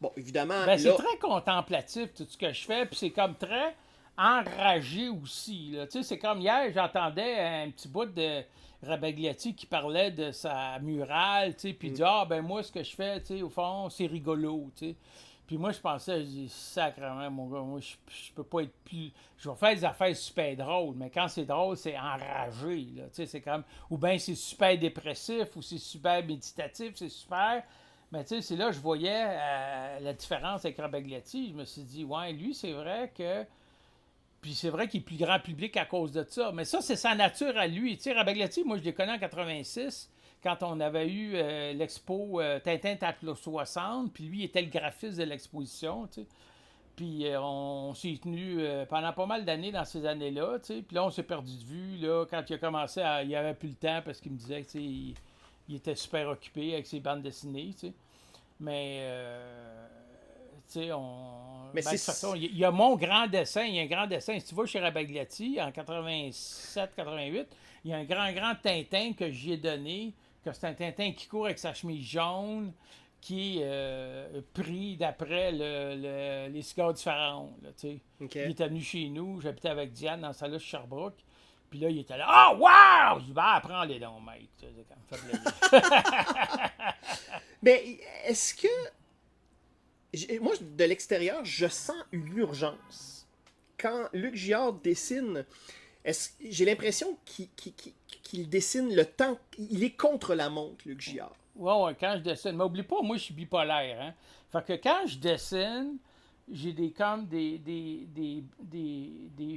Bon, évidemment... c'est très contemplatif, tout ce que je fais, puis c'est comme très enragé aussi. Tu sais, c'est comme hier, j'entendais un petit bout de Rabagliati qui parlait de sa murale, tu sais, puis il dit, moi, ce que je fais, tu sais, au fond, c'est rigolo, tu sais. Puis moi, je pensais, je dis, sacrément, mon gars, moi, je peux pas être plus... Je vais faire des affaires super drôles, mais quand c'est drôle, c'est enragé, là, tu sais, c'est comme... Ou bien c'est super dépressif, ou c'est super méditatif, c'est super... Mais tu sais, c'est là que je voyais la différence avec Rabagliati. Je me suis dit, ouais, lui, c'est vrai que... Puis c'est vrai qu'il est plus grand public à cause de ça. Mais ça, c'est sa nature à lui. Tu sais, Rabagliati, moi, je l'ai connu en 86... quand on avait eu l'expo Tintin Taplo 60, puis lui, il était le graphiste de l'exposition, tu sais. Puis on s'est tenu pendant pas mal d'années dans ces années-là, tu sais. Puis là, on s'est perdu de vue, là, quand il a commencé à... Il avait plus le temps parce qu'il me disait que, tu sais, il était super occupé avec ses bandes dessinées, tu sais. Mais, tu sais, Mais de toute c'est... façon, il y a mon grand dessin. Il y a un grand dessin. Si tu vas chez Rabagliati, en 87-88, il y a un grand Tintin que j'y ai donné, que c'est un Tintin qui court avec sa chemise jaune, qui est pris d'après les cigares du pharaon, là, tu sais. Okay. Il était venu chez nous, j'habitais avec Diane dans sa loge Sherbrooke. Puis là, il était là, « Ah, oh, wow! » Je dis, « Ben, prends-les donc, mec. » C'est comme, fait Mais est-ce que... Moi, de l'extérieur, je sens l'urgence. Quand Luc Giard dessine, j'ai l'impression qu'il dessine le temps... Il est contre la montre, Luc Giard. Ouais, quand je dessine. Mais oublie pas, moi, je suis bipolaire, hein. Fait que quand je dessine, j'ai des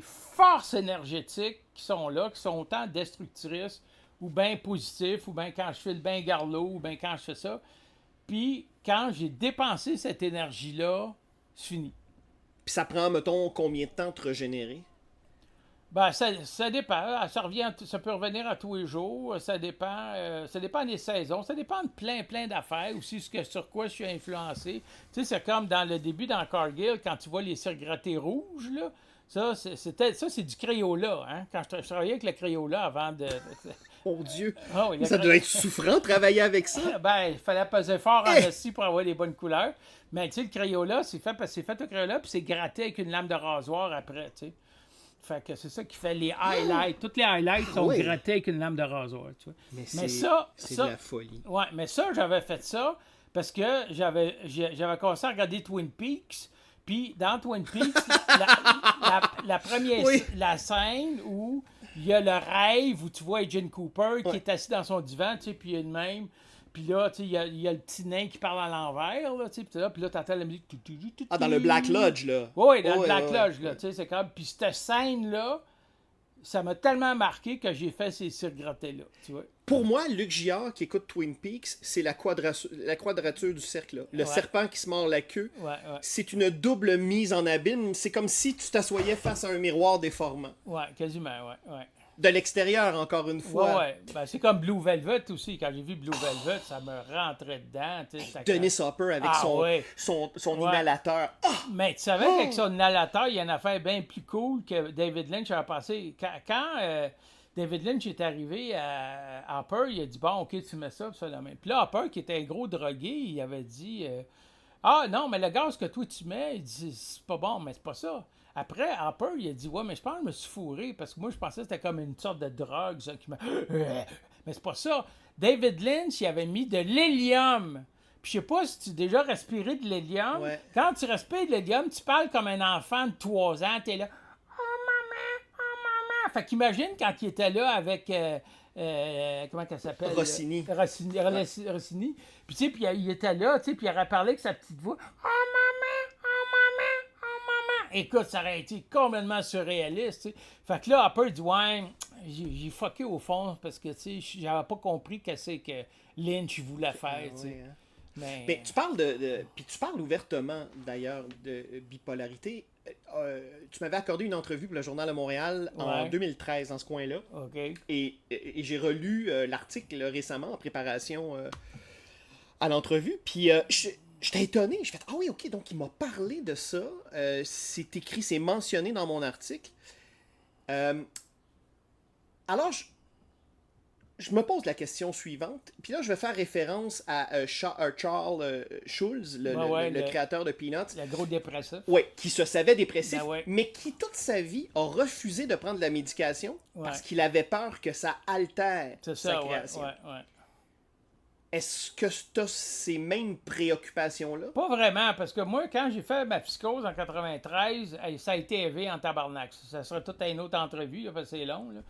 forces énergétiques qui sont là, qui sont autant destructrices ou bien positives, ou bien quand je fais le bain garlot, ou bien quand je fais ça. Puis quand j'ai dépensé cette énergie-là, c'est fini. Puis ça prend, mettons, combien de temps de te régénérer? Ben, ça dépend. Ça peut revenir à tous les jours. Ça dépend des saisons. Ça dépend de plein d'affaires. Aussi, sur quoi je suis influencé. Tu sais, c'est comme dans le début, dans Cargill, quand tu vois les cires grattées rouges, là. Ça, c'est du Crayola. Hein? Quand je travaillais avec le Crayola avant de... Mon Dieu! Oh, oui, ça doit être souffrant de travailler avec ça. Ben, il fallait peser fort en assis pour avoir les bonnes couleurs. Mais tu sais, le Crayola, c'est fait parce que c'est fait au Crayola, puis c'est gratté avec une lame de rasoir après, tu sais. Fait que c'est ça qui fait les highlights. Toutes les highlights sont grattés avec une lame de rasoir, tu vois. Mais ça, c'est de la folie. Ouais, mais ça, j'avais fait ça parce que j'avais commencé à regarder Twin Peaks. Puis dans Twin Peaks, la première la scène où il y a le rêve où tu vois Agent Cooper qui est assis dans son divan, tu sais, puis il y a une même. Puis là, tu sais, il y a le petit nain qui parle à l'envers, là, tu sais, puis là, t'entends la musique. Ah, dans le Black Lodge, là. Oui, dans le Black Lodge, là, tu sais, c'est comme... Puis cette scène-là, ça m'a tellement marqué que j'ai fait ces cires grattées-là, tu vois. Pour moi, Luc Giard, qui écoute Twin Peaks, c'est la quadrature du cercle, là. Le serpent qui se mord la queue. C'est une double mise en abîme. C'est comme si tu t'assoyais face à un miroir déformant. Ouais, quasiment, ouais. De l'extérieur, encore une fois. Ouais. Ben, c'est comme Blue Velvet aussi. Quand j'ai vu Blue Velvet, ça me rentrait dedans. Dennis Hopper avec son inhalateur. Oh! Mais tu savais qu'avec son inhalateur, il y a une affaire bien plus cool que David Lynch avait passé. Quand David Lynch est arrivé à Hopper, il a dit « Bon, OK, tu mets ça, puis ça la main. » Puis là, Hopper, qui était un gros drogué, il avait dit Ah non, mais le gaz que toi tu mets, il dit c'est pas bon, mais c'est pas ça. » Après, Hopper, il a dit « Ouais, mais je pense que je me suis fourré parce que moi, je pensais que c'était comme une sorte de drogue. Ça, qui mais c'est pas ça. » David Lynch, il avait mis de l'hélium. Puis je sais pas si tu as déjà respiré de l'hélium. Ouais. Quand tu respires de l'hélium, tu parles comme un enfant de 3 ans. T'es là « Oh maman! » Fait qu'imagine quand il était là avec... comment qu'elle s'appelle? Rossini. Rossini. Puis tu sais, puis il était là, tu sais, puis il aurait parlé avec sa petite voix. « Oh maman! Oh maman! Oh maman! » Écoute, ça aurait été complètement surréaliste, tu sais. Fait que là, Hopper dit « Ouais, j'ai fucké au fond parce que, tu sais, j'avais pas compris qu'est-ce que Lynch voulait faire, tu sais. Hein. Mais tu parles puis tu parles ouvertement, d'ailleurs, de bipolarité. Tu m'avais accordé une entrevue pour le Journal de Montréal en 2013, dans ce coin-là. OK. Et j'ai relu l'article récemment en préparation à l'entrevue. Puis j'étais étonné. Je fais « Ah oui, OK, donc il m'a parlé de ça. C'est écrit, c'est mentionné dans mon article. » Alors, je me pose la question suivante. Puis là, je vais faire référence à Charles Schulz, le créateur de Peanuts. Le gros dépressif. Oui, qui se savait dépressif, mais qui toute sa vie a refusé de prendre de la médication parce qu'il avait peur que ça altère sa création. Ouais. Est-ce que tu as ces mêmes préoccupations-là? Pas vraiment, parce que moi, quand j'ai fait ma psychose en 93, ça a été élevé en tabarnak. Ça serait toute une autre entrevue, parce que c'est long, là.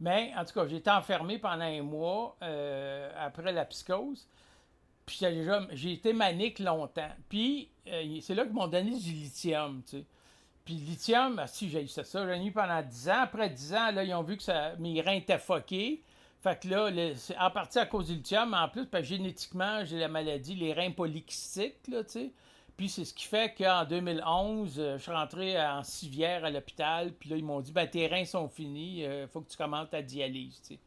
Mais, en tout cas, j'ai été enfermé pendant un mois après la psychose. Puis j'ai été manique longtemps. Puis, c'est là qu'ils m'ont donné du lithium, tu sais. Puis le lithium, si j'ai eu ça, j'en ai eu pendant 10 ans. Après 10 ans, là, ils ont vu que mes reins étaient fuckés. Fait que là, c'est en partie à cause du lithium, mais en plus, parce que génétiquement, j'ai la maladie, les reins polykystiques, là, tu sais. Puis c'est ce qui fait qu'en 2011, je suis rentré en civière à l'hôpital, puis là, ils m'ont dit, ben tes reins sont finis, il faut que tu commences ta dialyse, tu sais.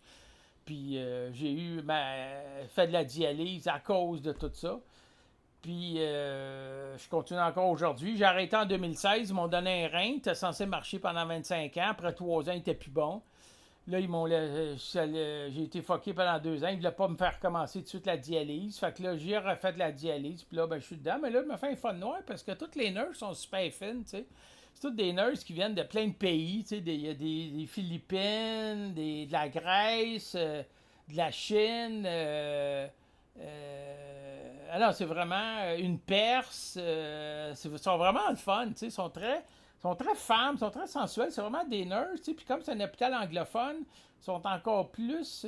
Puis j'ai fait de la dialyse à cause de tout ça. Puis je continue encore aujourd'hui. J'ai arrêté en 2016, ils m'ont donné un rein, il était censé marcher pendant 25 ans, après 3 ans, il était plus bon. Là, j'ai été fucké pendant 2 ans. Ils ne voulaient pas me faire commencer tout de suite la dialyse. Fait que là, j'ai refait de la dialyse. Puis là, ben, je suis dedans. Mais là, il me fait un fun noir parce que toutes les nurses sont super fines, tu sais. C'est toutes des nurses qui viennent de plein de pays, tu sais. Il y a des Philippines, de la Grèce, de la Chine. Alors, c'est vraiment une Perse. Ils sont vraiment le fun, tu sais. Ils sont très femmes, ils sont très sensuelles. C'est vraiment des nurses, tu sais. Puis comme c'est un hôpital anglophone, ils sont encore plus...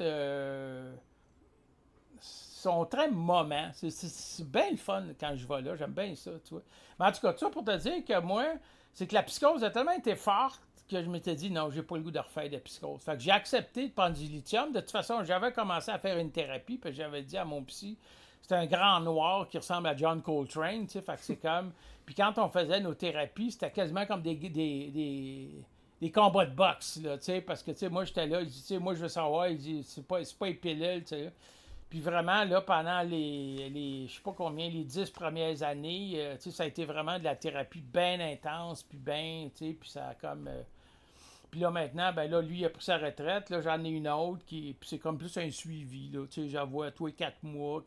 sont très moments. C'est bien le fun quand je vais là. J'aime bien ça, tu vois. Mais en tout cas, tout ça pour te dire que moi, c'est que la psychose a tellement été forte que je m'étais dit, non, j'ai pas le goût de refaire de psychose. Fait que j'ai accepté de prendre du lithium. De toute façon, j'avais commencé à faire une thérapie, puis j'avais dit à mon psy, c'est un grand noir qui ressemble à John Coltrane, tu sais, fait que c'est comme... Puis quand on faisait nos thérapies, c'était quasiment comme des combats de boxe, là, tu sais, parce que, tu sais, moi, j'étais là, il dit, tu sais, moi, je veux savoir, il dit, c'est pas les pilules, tu sais. Puis vraiment, là, pendant les je sais pas combien, les 10 premières années, tu sais, ça a été vraiment de la thérapie bien intense, puis bien, tu sais, puis ça a comme... Puis là, maintenant, ben là, lui, il a pris sa retraite. Là, j'en ai une autre puis c'est comme plus un suivi, là. Tu sais, j'en vois tous les 4 mois.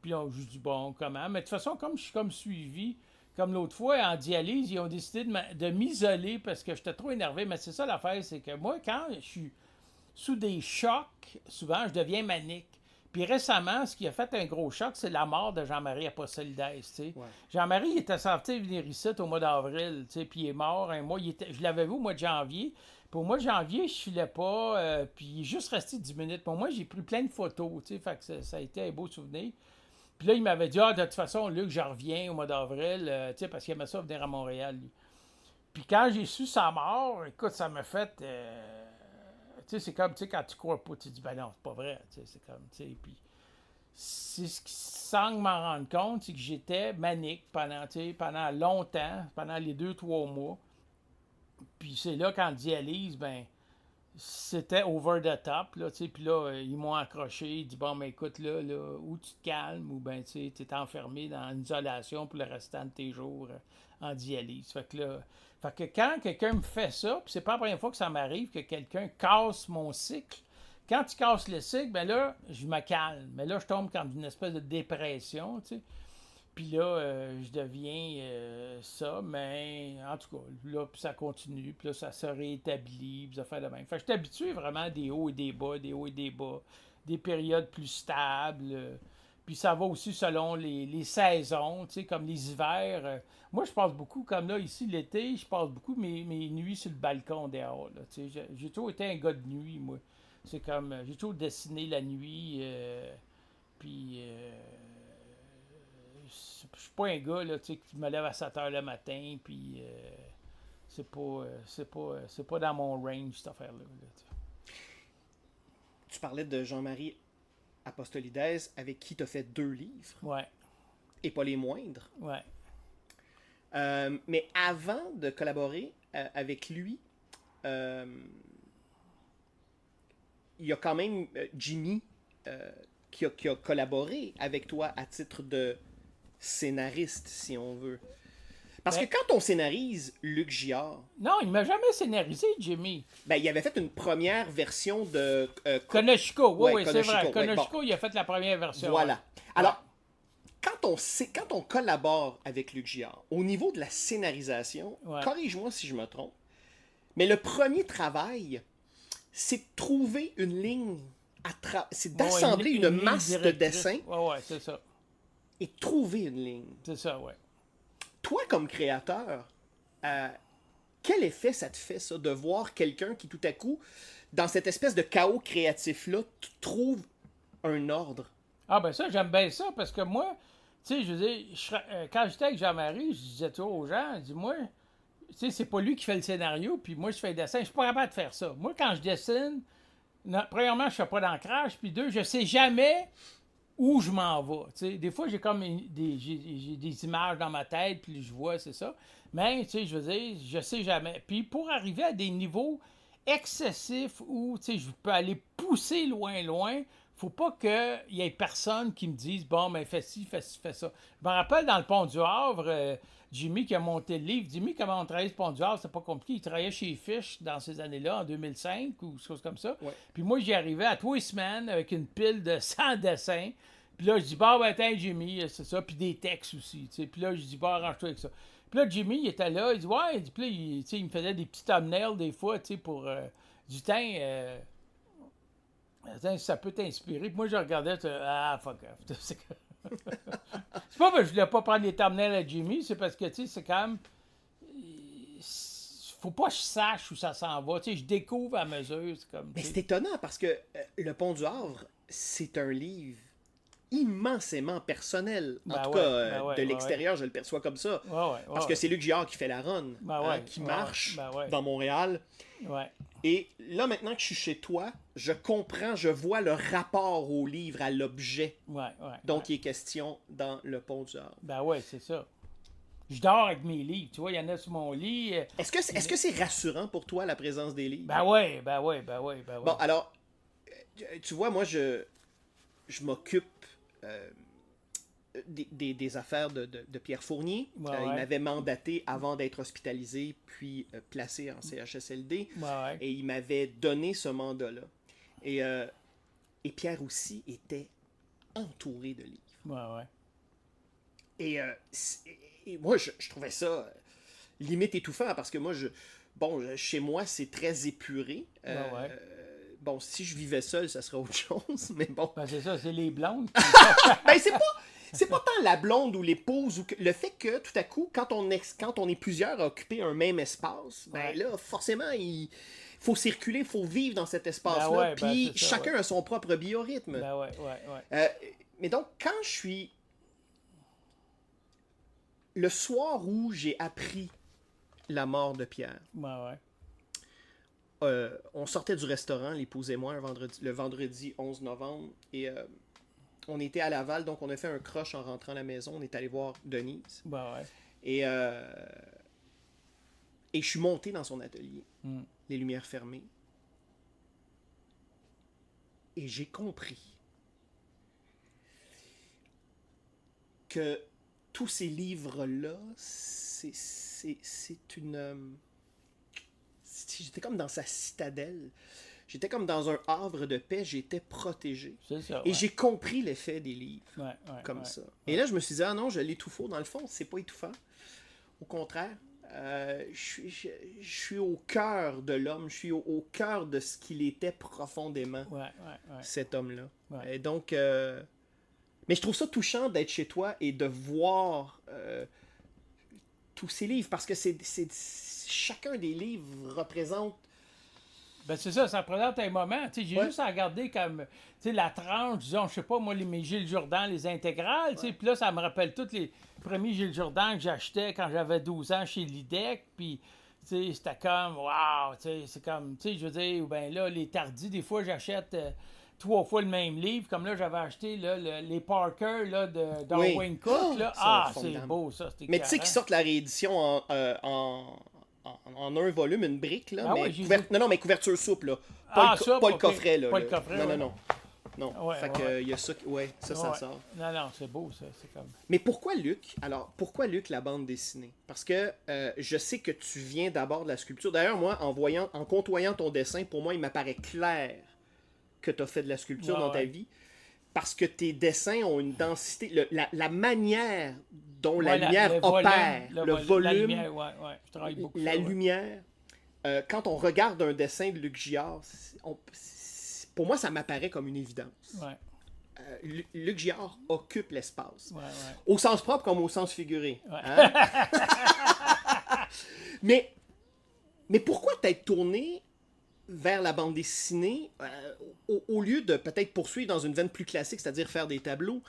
Puis là, je dis, bon, comment? Mais de toute façon, comme je suis comme suivi, comme l'autre fois, en dialyse, ils ont décidé de m'isoler parce que j'étais trop énervé. Mais c'est ça l'affaire, c'est que moi, quand je suis sous des chocs, souvent, je deviens manique. Puis récemment, ce qui a fait un gros choc, c'est la mort de Jean-Marie Apostolides, tu sais. Ouais. Jean-Marie, il était sorti venir ici au mois d'avril, tu sais, puis il est mort un mois. Je l'avais vu au mois de janvier. Puis au mois de janvier, je filais pas, puis il est juste resté 10 minutes. Pour moi, j'ai pris plein de photos, tu sais, fait que ça a été un beau souvenir. Puis là, il m'avait dit, de toute façon, Luc, je reviens au mois d'avril, tu sais, parce qu'il aimait ça venir à Montréal, lui. Puis quand j'ai su sa mort, écoute, ça m'a fait... tu sais, c'est comme, tu sais, quand tu crois pas, tu te dis, ben non, c'est pas vrai, tu sais, c'est comme, tu sais, puis... C'est ce qui semble m'en rendre compte, c'est que j'étais manique pendant longtemps, pendant les 2-3 mois. Puis c'est là qu'en dialyse, ben, c'était over the top, là, tu sais, puis là, ils m'ont accroché, ils disent, bon, ben écoute, là, ou tu te calmes, ou ben, tu sais, t'es enfermé dans une isolation pour le restant de tes jours en dialyse. Fait que quand quelqu'un me fait ça, puis c'est pas la première fois que ça m'arrive que quelqu'un casse mon cycle, quand tu casses le cycle, ben là, je me calme. Mais là, je tombe dans une espèce de dépression, tu sais. Puis là, je deviens ça, mais en tout cas, là, puis ça continue, puis là, ça se réétablit, puis ça fait de même. Fait que je suis habitué vraiment à des hauts et des bas, des hauts et des bas, des périodes plus stables. Puis ça va aussi selon les saisons, tu sais, comme les hivers. Moi, je passe beaucoup, comme là, ici, l'été, je passe beaucoup mes nuits sur le balcon dehors, là, tu sais. J'ai toujours été un gars de nuit, moi. C'est comme, j'ai toujours dessiné la nuit, puis je suis pas un gars là, qui me lève à 7 heures le matin, puis c'est pas dans mon range, cette affaire-là. Tu parlais de Jean-Marie Apostolides, avec qui tu as fait 2 livres, Ouais, et pas les moindres. ouais. Mais avant de collaborer avec lui, il y a quand même Jimmy qui a collaboré avec toi à titre de scénariste, si on veut. Parce que quand on scénarise Luc Giard... Non, il m'a jamais scénarisé, Jimmy. Ben, il avait fait une première version de... Konoshiko, oui, c'est Konoshiko, vrai. Konoshiko, il a fait la première version. Voilà. Ouais. Alors, quand on collabore avec Luc Giard, au niveau de la scénarisation, corrige-moi si je me trompe, mais le premier travail, c'est de trouver une ligne, c'est d'assembler une masse de dessins. Ouais, c'est ça. Et trouver une ligne. C'est ça, ouais. Toi, comme créateur, quel effet ça te fait, ça, de voir quelqu'un qui, tout à coup, dans cette espèce de chaos créatif-là, trouve un ordre? Ah, ben ça, j'aime bien ça, parce que moi, tu sais, je veux dire, quand j'étais avec Jean-Marie, je disais toujours aux gens, je dis, moi, tu sais, c'est pas lui qui fait le scénario, puis moi, je fais le dessin, je suis pas capable de faire ça. Moi, quand je dessine, Non, premièrement, je fais pas d'ancrage, puis deux, je sais jamais où je m'en vais. T'sais. Des fois, j'ai comme j'ai des images dans ma tête, puis je vois, c'est ça. Mais, tu sais, je veux dire, je sais jamais. Puis pour arriver à des niveaux excessifs où, tu sais, je peux aller pousser loin, loin, faut pas qu'il y ait personne qui me dise, bon, ben, fais ci, fais ci, fais ça. Je me rappelle dans le Pont du Havre, Jimmy qui a monté le livre. Jimmy, comment on travaillait ce Pont du Havre, c'est pas compliqué. Il travaillait chez Fish dans ces années-là, en 2005 ou quelque chose comme ça. Ouais. Puis moi, j'y arrivais à tous les semaines avec une pile de 100 dessins. Puis là, je dis, bah, ben, attends, Jimmy, c'est ça. Puis des textes aussi. T'sais. Puis là, je dis, bah, arrange-toi avec ça. Puis là, Jimmy, il était là. Il dit, ouais. Puis là, il me faisait des petits thumbnails des fois, pour du temps. Attends, ça peut t'inspirer. Puis moi, je regardais, fuck off. C'est pas parce que je voulais pas prendre les thumbnails à Jimmy, c'est parce que, tu sais, c'est quand même. Faut pas que je sache où ça s'en va. Tu sais, je découvre à mesure. C'est comme, Mais c'est étonnant parce que Le Pont du Havre, c'est un livre immensément personnel. En tout cas, de l'extérieur, je le perçois comme ça. Parce que c'est Luc Giard qui fait la run, qui marche dans Montréal. Ouais. Et là, maintenant que je suis chez toi, je comprends, je vois le rapport au livre, à l'objet dont il est question dans Le Pont du Havre. Ben ouais, c'est ça. Je dors avec mes livres, tu vois, il y en a sur mon lit. Est-ce que c'est rassurant pour toi, la présence des livres? Ben ouais. Bon, alors, tu vois, moi, je m'occupe des affaires de Pierre Fournier. Il m'avait mandaté avant d'être hospitalisé, puis placé en CHSLD. Et il m'avait donné ce mandat-là. Et Pierre aussi était entouré de livres. Et moi, je trouvais ça limite étouffant parce que moi, chez moi, c'est très épuré. Bon, si je vivais seul, ça serait autre chose, mais bon. Ben c'est ça, c'est les blondes. Ben c'est pas tant la blonde ou l'épouse, ou le fait que tout à coup, quand on est plusieurs à occuper un même espace, ben là, forcément, il faut circuler, il faut vivre dans cet espace-là, puis chacun a son propre biorhythme. Mais donc, quand je suis... Le soir où j'ai appris la mort de Pierre, on sortait du restaurant, l'épouse et moi, le vendredi 11 novembre, et on était à Laval, donc on a fait un croche en rentrant à la maison. On est allé voir Denise. Et je suis monté dans son atelier, les lumières fermées, et j'ai compris que tous ces livres-là, c'est une... J'étais comme dans sa citadelle. J'étais comme dans un havre de paix. J'étais protégé. C'est ça, et j'ai compris l'effet des livres comme ça. Et là, je me suis dit, ah non, je l'étouffe. Dans le fond, c'est pas étouffant. Au contraire, je suis au cœur de l'homme. Je suis au cœur de ce qu'il était profondément, cet homme-là. Et donc... Mais je trouve ça touchant d'être chez toi et de voir tous ces livres, parce que chacun des livres représente... Ben c'est ça représente un moment. J'ai juste à regarder comme la tranche, disons, je sais pas, moi, mes Gilles Jourdan, les intégrales, puis là, ça me rappelle tous les premiers Gilles Jourdan que j'achetais quand j'avais 12 ans chez Lidec, puis c'était comme, waouh, c'est comme, je veux dire, ou ben là, les Tardis, des fois, j'achète... 3 fois le même livre, comme là j'avais acheté les Parker là, de Darwin Cook. Là. C'est beau ça. Mais tu sais qu'ils sortent la réédition en un volume, une brique. Là, mais couverture souple. Là. Pas le coffret. Là, pas le coffret. Non. Fait que il y a ça, ça sort. Non, c'est beau ça. C'est comme... Mais pourquoi Luc? Alors, pourquoi Luc, la bande dessinée? Parce que je sais que tu viens d'abord de la sculpture. D'ailleurs, moi, en côtoyant ton dessin, pour moi, il m'apparaît clair que tu as fait de la sculpture dans ta vie, parce que tes dessins ont une densité, la manière dont la lumière opère, le volume, la lumière, quand on regarde un dessin de Luc Giard, pour moi, ça m'apparaît comme une évidence. Luc Giard occupe l'espace. Au sens propre comme au sens figuré. Hein? Mais pourquoi t'être tourné vers la bande dessinée au lieu de peut-être poursuivre dans une veine plus classique, c'est-à-dire faire des tableaux?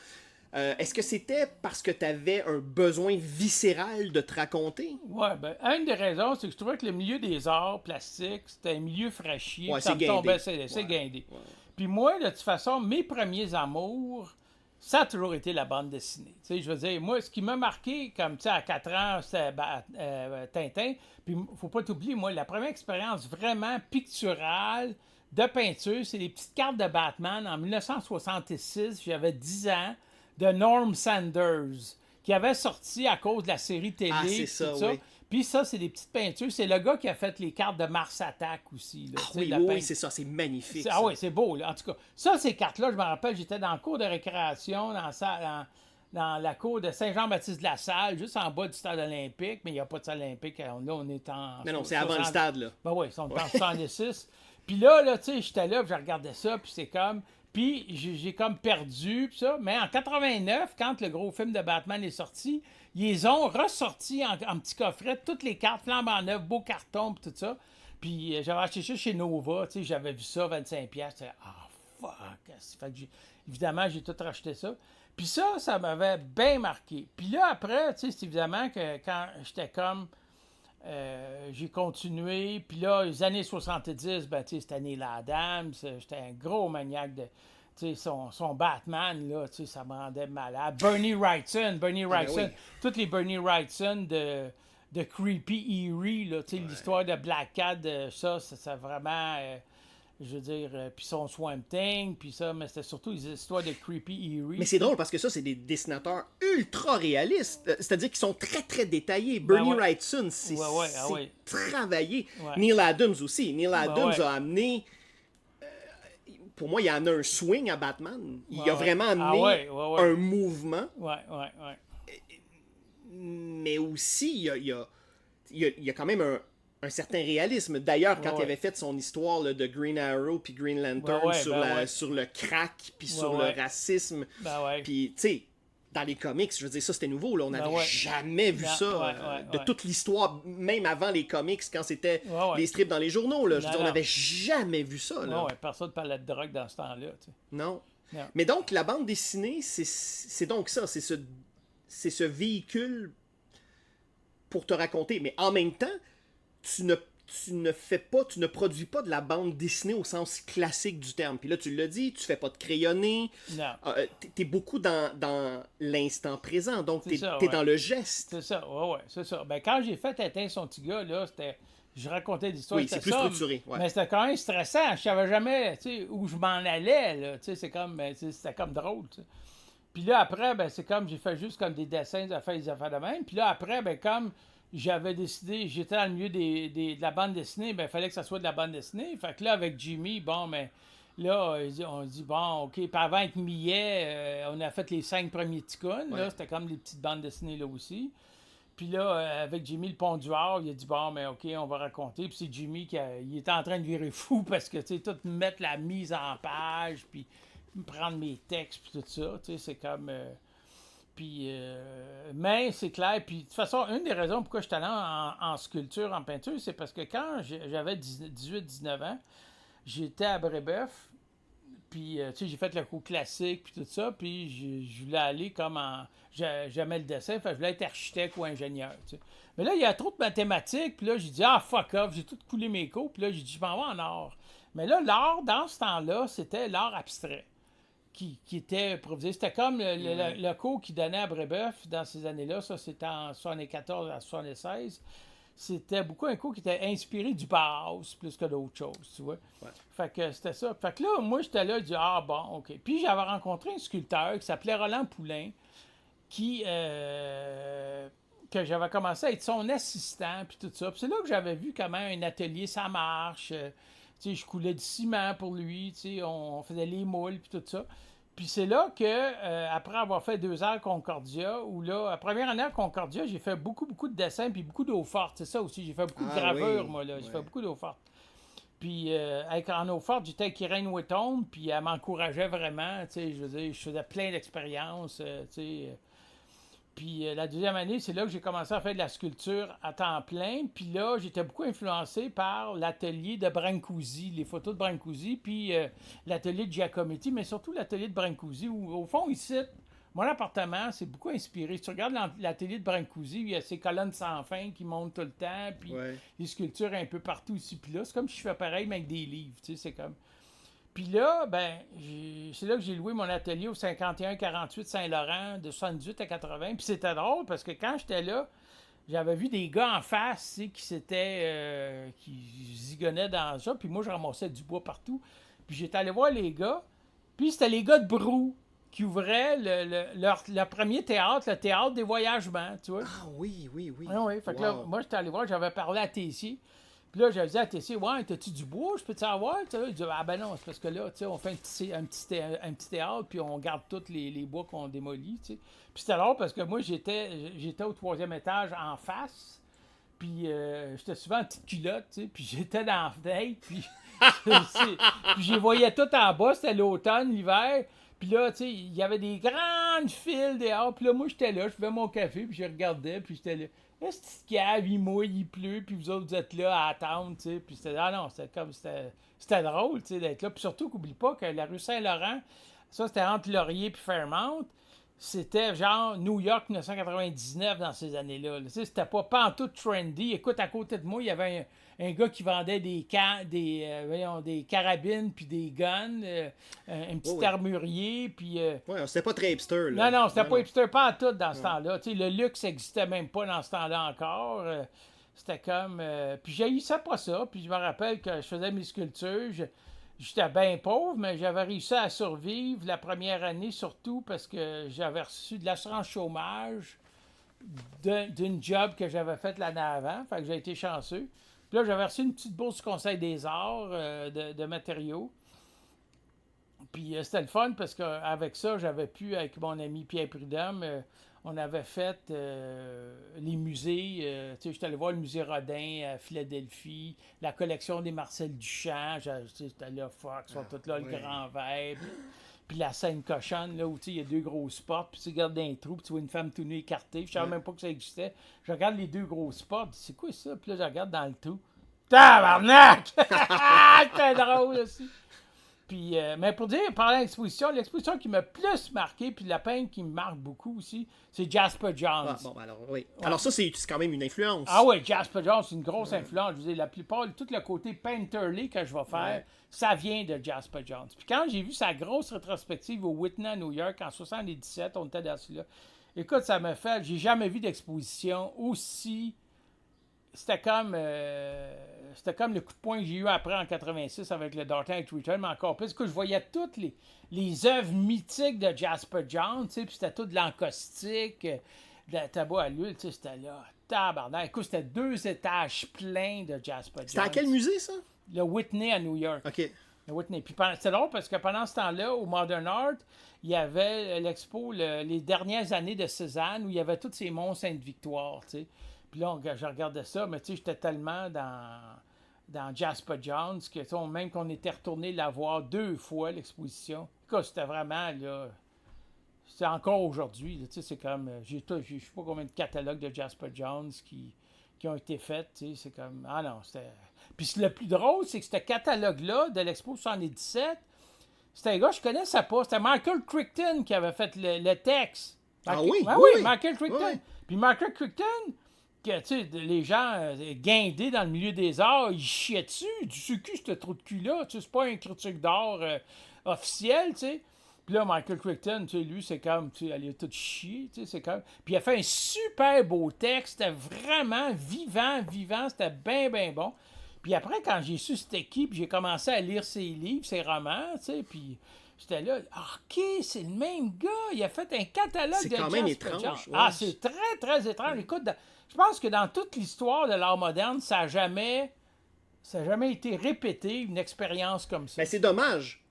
Est-ce que c'était parce que tu avais un besoin viscéral de te raconter? Ouais, ben, une des raisons, c'est que je trouvais que le milieu des arts plastiques, c'était un milieu fraîchier. Ouais, Puis ça c'est me guindé. tombait, c'est Ouais. guindé. Ouais. Puis moi, de toute façon, mes premiers amours, ça a toujours été la bande dessinée. Tu sais, je veux dire, moi, ce qui m'a marqué, comme, tu sais, à 4 ans, c'était Tintin. Puis, faut pas t'oublier, moi, la première expérience vraiment picturale de peinture, c'est les petites cartes de Batman en 1966. J'avais 10 ans, de Norm Sanders, qui avait sorti à cause de la série télé. Ah, c'est ça, tout oui. Puis ça, c'est des petites peintures. C'est le gars qui a fait les cartes de Mars Attack aussi. Là, Ah, tu sais, oui, la oui, peinture. c'est ça, c'est magnifique. Ah ça. oui, c'est beau. Là. En tout cas, ça, ces cartes-là, je me rappelle, j'étais dans le cours de récréation, dans la cour de Saint-Jean-Baptiste-de-la-Salle, juste en bas du stade olympique, mais il n'y a pas de stade olympique. Là, on est en... Mais non, c'est avant le stade, là. Ben oui, ils sont en 66. Puis là, tu sais, j'étais là, puis je regardais ça, puis c'est comme... Puis j'ai comme perdu, puis ça. Mais en 89, quand le gros film de Batman est sorti, ils ont ressorti en petit coffret toutes les cartes, flambant neuves, beaux cartons, puis tout ça. Puis j'avais acheté ça chez Nova, tu sais, j'avais vu ça, 25$. J'étais, fuck. Fait que évidemment, j'ai tout racheté ça. Puis ça m'avait bien marqué. Puis là, après, tu sais, c'est évidemment que quand j'étais comme... j'ai continué. Puis là, les années 70, ben, tu sais, c'était Neil Adams. J'étais un gros maniaque de... Tu sais, son Batman, là, tu sais, ça me rendait malade. Bernie Wrightson. oui. Toutes les Bernie Wrightson de Creepy Eerie, là, tu sais, l'histoire de Black Cat, ça vraiment... je veux dire, puis son Swamp Thing, puis ça, mais c'était surtout les histoires de Creepy Eerie. Mais c'est drôle parce que ça, c'est des dessinateurs ultra réalistes. C'est-à-dire qu'ils sont très, très détaillés. Bernie ouais. Wrightson, c'est Ouais. travaillé. Ouais. Neil Adams aussi. Neil Adams ouais. a amené... pour moi, il a amené un swing à Batman. Il a vraiment amené ouais. un mouvement. Ouais. Mais aussi, il y a quand même un certain réalisme. D'ailleurs, quand il avait fait son histoire là, de Green Arrow puis Green Lantern sur le crack puis sur le racisme, puis tu sais, dans les comics, je veux dire, ça c'était nouveau. Là. On n'avait jamais vu ça de toute l'histoire, même avant les comics, quand c'était les strips dans les journaux. Là. Je veux dire, on n'avait jamais vu ça. Là. Personne ne parlait de drogue dans ce temps-là. Tu sais. Non. Mais donc, la bande dessinée, c'est donc ça. C'est ce véhicule pour te raconter. Mais en même temps, tu ne produis pas de la bande dessinée au sens classique du terme. Puis là, tu l'as dit, tu fais pas de crayonné. Non. T'es beaucoup dans l'instant présent, donc t'es ouais. dans le geste. C'est ça, c'est ça. Ben, quand j'ai fait Tintin son petit gars, là, c'était... Je racontais des histoires. Oui, c'est plus structuré. Ouais. Mais c'était quand même stressant. Je savais jamais où je m'en allais. Là. C'est comme, c'était comme drôle. T'sais. Puis là, après, ben, c'est comme j'ai fait juste comme des dessins, des affaires de même. Puis là, après, ben, comme j'avais décidé, j'étais dans le milieu de la bande dessinée, ben, il fallait que ça soit de la bande dessinée. Fait que là, avec Jimmy, bon, ben, là, on dit, bon, OK. Puis avant, avec Millet, on a fait les 5 premiers ticounes. Là, c'était comme les petites bandes dessinées là aussi. Puis là, avec Jimmy Le Ponduard, il a dit, bon, mais OK, on va raconter. Puis c'est Jimmy il était en train de virer fou parce que, tu sais, tout mettre la mise en page, puis prendre mes textes, puis tout ça, tu sais, c'est comme... mais c'est clair. Puis de toute façon, une des raisons pourquoi je suis allé en sculpture, en peinture, c'est parce que quand j'avais 18-19 ans, j'étais à Brébeuf, puis tu sais, j'ai fait le cours classique, puis tout ça, puis je voulais aller comme en... J'aimais le dessin, fait je voulais être architecte ou ingénieur, tu sais. Mais là, il y a trop de mathématiques, puis là, j'ai dit, fuck off, j'ai tout coulé mes cours, puis là, j'ai dit, je m'en vais en art. Mais là, l'art, dans ce temps-là, c'était l'art abstrait. Qui était improvisé. C'était comme le cours qu'il donnait à Brébeuf dans ces années-là. Ça, c'était en 74 à 76. C'était beaucoup un cours qui était inspiré du Bauhaus plus que d'autres choses, tu vois. Ouais. Fait que c'était ça. Fait que là, moi, j'étais là, je dis, bon, OK. Puis j'avais rencontré un sculpteur qui s'appelait Roland Poulain, que j'avais commencé à être son assistant, puis tout ça. Puis c'est là que j'avais vu comment un atelier, ça marche. Tu sais, je coulais du ciment pour lui, tu sais, on faisait les moules, puis tout ça. Puis c'est là que, après avoir fait 2 ans à Concordia, où là, la première année à Concordia, j'ai fait beaucoup de dessins, puis beaucoup d'eau forte. C'est ça aussi, j'ai fait beaucoup de gravures, moi, là. J'ai fait beaucoup d'eau forte. Puis en eau forte, j'étais avec Irène Wetton, puis elle m'encourageait vraiment, tu sais, je veux dire, je faisais plein d'expériences, tu sais... Puis la deuxième année, c'est là que j'ai commencé à faire de la sculpture à temps plein. Puis là, j'étais beaucoup influencé par l'atelier de Brancusi, les photos de Brancusi, puis l'atelier de Giacometti, mais surtout l'atelier de Brancusi, où au fond, ici, mon appartement, c'est beaucoup inspiré. Si tu regardes la télé de Brancusi, il y a ces colonnes sans fin qui montent tout le temps, puis les sculptures un peu partout ici, puis là. C'est comme si je fais pareil, mais avec des livres, tu sais, c'est comme... Puis là, ben, c'est là que j'ai loué mon atelier au 51-48 Saint-Laurent, de 78 à 80. Puis c'était drôle, parce que quand j'étais là, j'avais vu des gars en face, tu sais, qui zigonnaient dans ça, puis moi, je ramassais du bois partout. Puis j'étais allé voir les gars, puis c'était les gars de Brou qui ouvraient leur premier théâtre, le théâtre des voyagements, tu vois. Ah oui, oui, oui. Ah oui, fait que là, moi, j'étais allé voir, j'avais parlé à Tessier. Puis là, j'avais dit à Tessier, ouais, t'as-tu du bois, je peux-tu avoir? Tu sais, il dit, ah ben non, c'est parce que là, tu sais, on fait un petit théâtre, puis on garde tous les bois qu'on démolit, tu sais. Puis c'était drôle parce que moi, j'étais au 3e étage en face, puis j'étais souvent en petite culotte, tu sais, puis j'étais dans la fenêtre, puis je les voyais tout en bas, c'était l'automne, l'hiver. Puis là, tu sais, il y avait des grandes files dehors. Puis là, moi, j'étais là, je buvais mon café, puis je regardais, puis j'étais là. Est-ce qu'il cave, il mouille, il pleut, puis vous autres, vous êtes là à attendre, tu sais. Puis c'était, ah non, c'était drôle, tu sais, d'être là. Puis surtout, qu'oublie pas que la rue Saint-Laurent, ça, c'était entre Laurier puis Fairmount. C'était genre New York 1999 dans ces années-là. Tu sais, c'était pas en tout trendy. Écoute, à côté de moi, il y avait un gars qui vendait des carabines puis des guns, un petit armurier, puis... ouais, c'était pas très hipster, là. Non, c'était pas hipster, pas en tout dans ce temps-là. Tu sais, le luxe n'existait même pas dans ce temps-là encore. C'était comme... puis j'ai eu ça pas ça, puis je me rappelle que je faisais mes sculptures, j'étais bien pauvre, mais j'avais réussi à survivre la première année, surtout parce que j'avais reçu de l'assurance chômage d'une job que j'avais faite l'année avant. Fait que j'ai été chanceux. Puis là, j'avais reçu une petite bourse du Conseil des arts de matériaux. Puis c'était le fun parce qu'avec ça, j'avais pu, avec mon ami Pierre Prudhomme, on avait fait les musées. Tu sais, j'étais allé voir le musée Rodin à Philadelphie, la collection des Marcel Duchamp. J'étais là, Fox, sont tous là, le Grand Verbe. Puis la scène cochonne, là, où il y a 2 grosses portes, puis tu regardes dans les trous, puis tu vois une femme tout nue écartée. Je savais même pas que ça existait. Je regarde les 2 grosses portes, c'est quoi ça? Puis là, je regarde dans le trou. Tabarnak! C'était drôle aussi. Puis, mais pour dire, parler l'exposition qui m'a plus marqué, puis la peintre qui me marque beaucoup aussi, c'est Jasper Johns. Ah, bon, alors, oui. Ouais. Alors ça, c'est quand même une influence. Ah oui, Jasper Johns, c'est une grosse influence. Je veux dire, la plupart, tout le côté painterly que je vais faire, ça vient de Jasper Johns. Puis quand j'ai vu sa grosse rétrospective au Whitney à New York en 77, on était dans celui-là. Écoute, ça m'a fait, j'ai jamais vu d'exposition aussi... C'était comme le coup de poing que j'ai eu après en 86 avec le Dark Knight Return, mais encore plus que je voyais toutes les œuvres mythiques de Jasper Johns, puis c'était tout de l'encaustique, de la tabac à l'huile, c'était là, tabarnak. Écoute, c'était 2 étages pleins de Jasper Johns. C'était à quel musée, ça? Le Whitney à New York. OK. Le Whitney. Puis c'est drôle parce que pendant ce temps-là, au Modern Art, il y avait l'expo les dernières années de Cézanne où il y avait tous ces monts Sainte-Victoire, tu sais. Puis là, je regardais ça, mais tu sais, j'étais tellement dans Jasper Johns que même qu'on était retourné la voir 2 fois, l'exposition. Écoute, c'était vraiment, là... C'est encore aujourd'hui, tu sais, c'est comme... Je sais pas combien de catalogues de Jasper Johns qui ont été faits, tu sais, c'est comme... Ah non, c'était... Puis le plus drôle, c'est que ce catalogue-là, de l'Expo 77, c'était un gars que je connaissais pas. C'était Michael Crichton qui avait fait le texte. Oui, Michael Crichton. Oui. Puis Michael Crichton... que, tu sais, les gens guindés dans le milieu des arts, ils chiaient dessus. Du succu, ce trou de cul-là. Tu sais, c'est pas un critique d'art officiel, tu sais. Puis là, Michael Crichton, tu sais, lui, c'est comme, tu sais, elle est tout chier, tu sais, c'est comme... Puis il a fait un super beau texte. C'était vraiment vivant. C'était bien bon. Puis après, quand j'ai su c'était qui, puis j'ai commencé à lire ses livres, ses romans, tu sais, puis... J'étais là, OK, c'est le même gars. Il a fait un catalogue de C'est quand même étrange. Ouais. Ah, c'est très, très étrange. Écoute, je pense que dans toute l'histoire de l'art moderne, ça n'a jamais été répété, une expérience comme ça. Mais c'est dommage.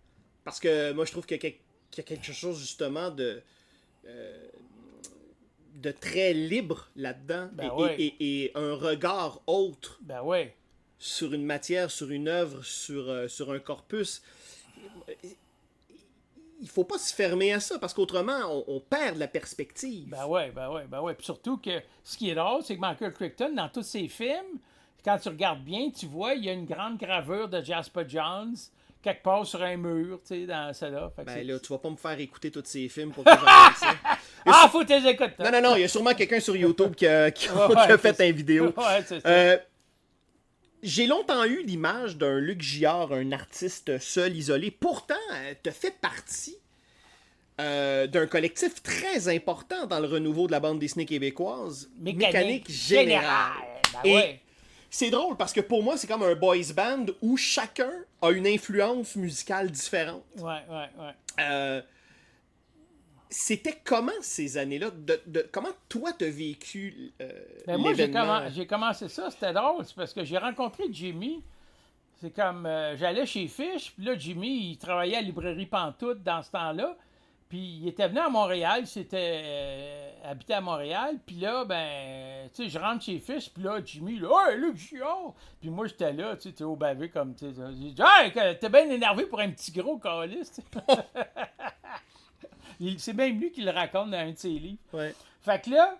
Parce que moi, je trouve qu'il y a quelque chose, justement, de très libre là-dedans. Et un regard autre sur une matière, sur une œuvre, sur un corpus. Il faut pas se fermer à ça, parce qu'autrement, on perd la perspective. Ben ouais. Puis surtout que ce qui est drôle, c'est que Michael Crichton, dans tous ses films, quand tu regardes bien, tu vois, il y a une grande gravure de Jasper Johns quelque part sur un mur, tu sais, dans celle-là. Fait que Ben c'est- là, tu vas pas me faire écouter tous ces films pour que j'en fasse ça. Ah, faut que tu les écoutes. Non, non, non, il y a sûrement quelqu'un sur YouTube qui a, qui a Ouais, fait c'est une vidéo. Ouais, c'est ça. J'ai longtemps eu l'image d'un Luc Giard, un artiste seul, isolé. Pourtant, tu fait partie d'un collectif très important dans le renouveau de la bande dessinée québécoise, Mécanique Générale. Ben Et ouais. c'est drôle parce que pour moi, c'est comme un boys band où chacun a une influence musicale différente. Ouais, ouais, ouais. C'était comment ces années-là? Comment toi t'as vécu Ben moi, l'événement? j'ai commencé ça, c'était drôle, c'est parce que j'ai rencontré Jimmy. C'est comme, j'allais chez Fish, puis là, Jimmy, il travaillait à la librairie Pantoute dans ce temps-là. Puis il était venu à Montréal, il s'était habité à Montréal. Puis là, ben, tu sais, je rentre chez Fish, puis là, Jimmy, là, « Hey, Luc Giard! » Puis moi, j'étais là, tu sais, t'es au bavé comme, tu sais. J'ai dit, « Hey, t'es bien énervé pour un petit gros calice, tu sais. » C'est même lui qui le raconte dans un de ses livres. Ouais. Fait que là,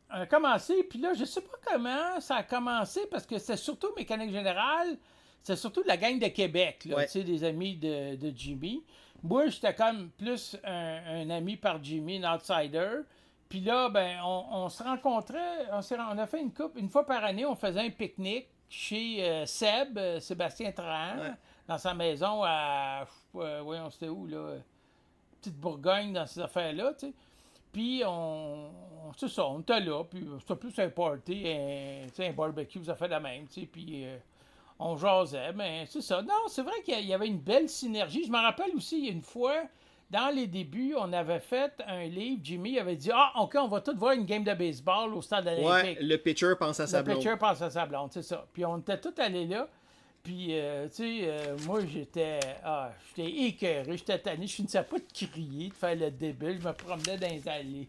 on a commencé, puis là, je sais pas comment ça a commencé, parce que c'est surtout Mécanique Générale, c'est surtout de la gang de Québec, là, Ouais. tu sais, des amis de Jimmy. Moi, j'étais comme plus un ami par Jimmy, un outsider. Puis là, ben, on se rencontrait, on a fait une fois par année, on faisait un pique-nique chez Sébastien Trahan, Ouais. dans sa maison à, voyons, c'était où, là, Petite Bourgogne, dans ces affaires-là, tu sais. Puis, c'est ça, on était là, puis c'était plus un party, un barbecue, ça fait la même, tu sais, puis on jasait, mais c'est ça. Non, c'est vrai qu'il y avait une belle synergie. Je me rappelle aussi, il y a une fois, dans les débuts, on avait fait un livre, Jimmy avait dit « Ah, OK, on va tous voir une game de baseball au stade olympique. » Ouais, le pitcher pense à sa Le blonde. pitcher passe à sa blonde, c'est ça. Puis on était tous allés là. Puis, tu sais, moi, j'étais écœuré, j'étais tanné, je finissais pas de crier, de faire le débile, je me promenais dans les allées.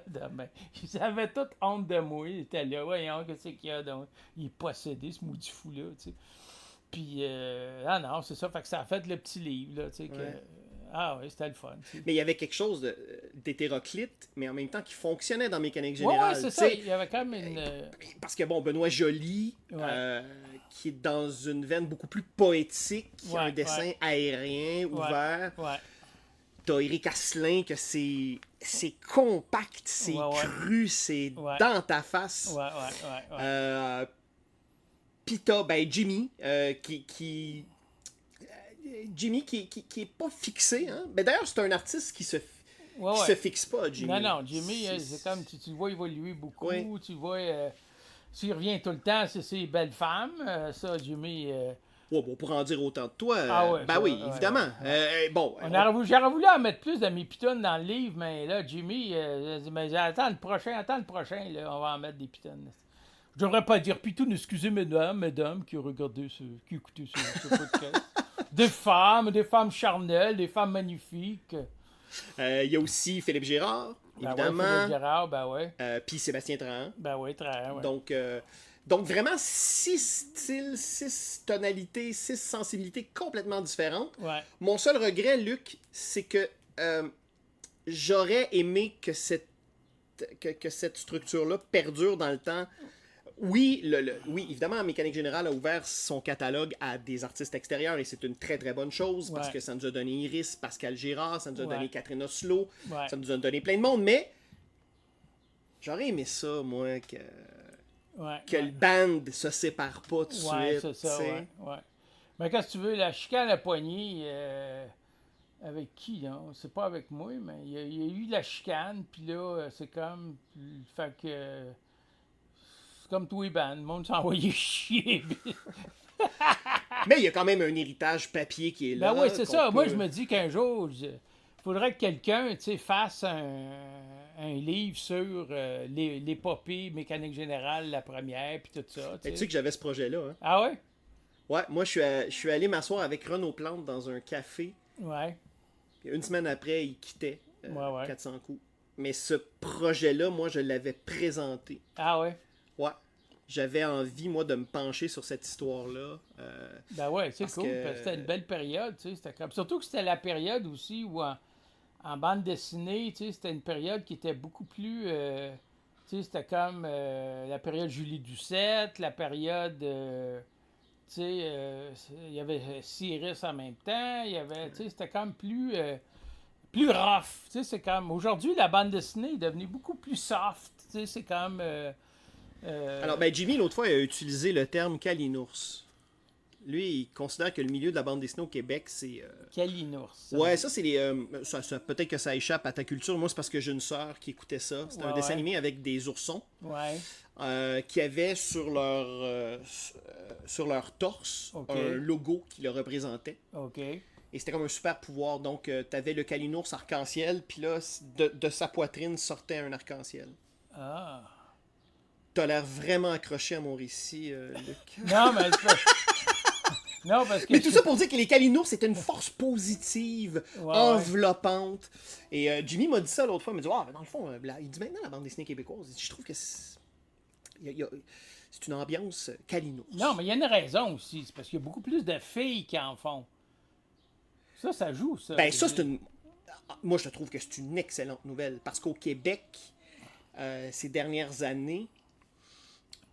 Demain. Ils avaient toute honte de moi, ils étaient là, voyons, qu'est-ce qu'il y a, donc, il est possédé, ce maudit fou-là, tu sais. Puis, non, c'est ça, fait que ça a fait le petit livre, là, tu sais, que... Ouais. Ah oui, c'était le fun. Tu sais. Mais il y avait quelque chose d'hétéroclite, mais en même temps qui fonctionnait dans Mécanique Ouais, Générale. ouais, c'est tu ça, sais. il y avait quand même une... Parce que, bon, Benoît Joly, Ouais. qui est dans une veine beaucoup plus poétique, Ouais, un dessin aérien, ouvert. Ouais, T'as Éric Asselin, que c'est compact, c'est Ouais, ouais. cru, c'est Ouais. dans ta face. ouais. Puis t'as Jimmy, Jimmy qui est pas fixé. Hein? Ben, d'ailleurs, c'est un artiste qui se fixe pas, Jimmy. Non, Jimmy, c'est comme tu le vois évoluer beaucoup. Ouais. Tu le vois, s'il revient tout le temps, c'est ses belles femmes. Ça, Jimmy. Ouais, bon, pour en dire autant de toi, Ah ouais, ben ça, oui, ouais, évidemment. Bon, J'aurais voulu en mettre plus de mes pitons dans le livre, mais là, Jimmy, j'ai dit, mais attends le prochain, là, on va en mettre des pitons. Je devrais pas dire pitons, excusez mesdames qui ont regardé qui écoutaient ce podcast. Des femmes charnelles, des femmes magnifiques. il y a aussi Philippe Gérard, Ben évidemment. ouais, Philippe Gérard, ben ouais. Puis Sébastien Trahan. Ben ouais, très ouais. Donc vraiment 6 styles, 6 tonalités, 6 sensibilités complètement différentes. Ouais. Mon seul regret, Luc, c'est que j'aurais aimé que cette structure-là perdure dans le temps. Oui, oui, évidemment, Mécanique Générale a ouvert son catalogue à des artistes extérieurs et c'est une très très bonne chose parce Ouais. que ça nous a donné Iris, Pascal Gérard, ça nous a Ouais. donné Catherine Oslo, Ouais. ça nous a donné plein de monde, mais j'aurais aimé ça, moi, que le band se sépare pas tout de Ouais, suite. c'est ça, tu sais. ouais. Mais qu'est-ce que tu veux, la chicane à poignée, avec qui, là? C'est pas avec moi, mais il y a eu la chicane, puis là, c'est comme... Fait que... c'est comme tous les bands, le monde s'est envoyé chier. Mais il y a quand même un héritage papier qui est là. Ben oui, c'est qu'on ça. Moi, peut- je me dis qu'un jour, il faudrait que quelqu'un, tu sais, fasse un livre sur l'épopée Mécanique Générale, la première, puis tout ça. Mais tu sais que j'avais ce projet-là. Hein. Ah ouais? Ouais, moi, je suis allé m'asseoir avec Renaud Plante dans un café. Ouais. Puis une semaine après, il quittait Ouais. 400 coups. Mais ce projet-là, moi, je l'avais présenté. Ah ouais? Ouais. J'avais envie, moi, de me pencher sur cette histoire-là. Ben ouais, c'est Parce cool. que- Parce que c'était une belle période, tu sais. C'était comme... Surtout que c'était la période aussi où en bande dessinée, tu sais, c'était une période qui était beaucoup plus... tu sais, c'était comme la période Julie Doucette, la période... tu sais, il y avait Cyrus en même temps, il y avait, tu sais, c'était comme plus rough. Tu sais, c'est comme, aujourd'hui, la bande dessinée est devenue beaucoup plus soft. Tu sais, c'est comme... Alors, ben, Jimmy, l'autre fois, a utilisé le terme Kalinours. Lui, il considère que le milieu de la bande dessinée au Québec, c'est... Kalinours. Ouais, ça, c'est les... peut-être que ça échappe à ta culture. Moi, c'est parce que j'ai une sœur qui écoutait ça. C'était un dessin animé avec des oursons. Ouais. Qui avaient sur leur torse un logo qui le représentait. OK. Et c'était comme un super pouvoir. Donc, tu avais le Kalinours arc-en-ciel, puis là, de sa poitrine sortait un arc-en-ciel. Ah. T'as l'air vraiment accroché à mon récit, Luc. Non, mais... non, parce que... Mais tout ça pour dire que les Kalinours, c'était une force positive, enveloppante. Et Jimmy m'a dit ça l'autre fois. Il m'a dit, dans le fond, il dit maintenant la bande dessinée québécoise. Je trouve que c'est une ambiance Kalinours. Non, mais il y a une raison aussi. C'est parce qu'il y a beaucoup plus de filles qui en font. Ça joue, ça. Ben, ça, c'est une... Moi, je trouve que c'est une excellente nouvelle. Parce qu'au Québec, ces dernières années,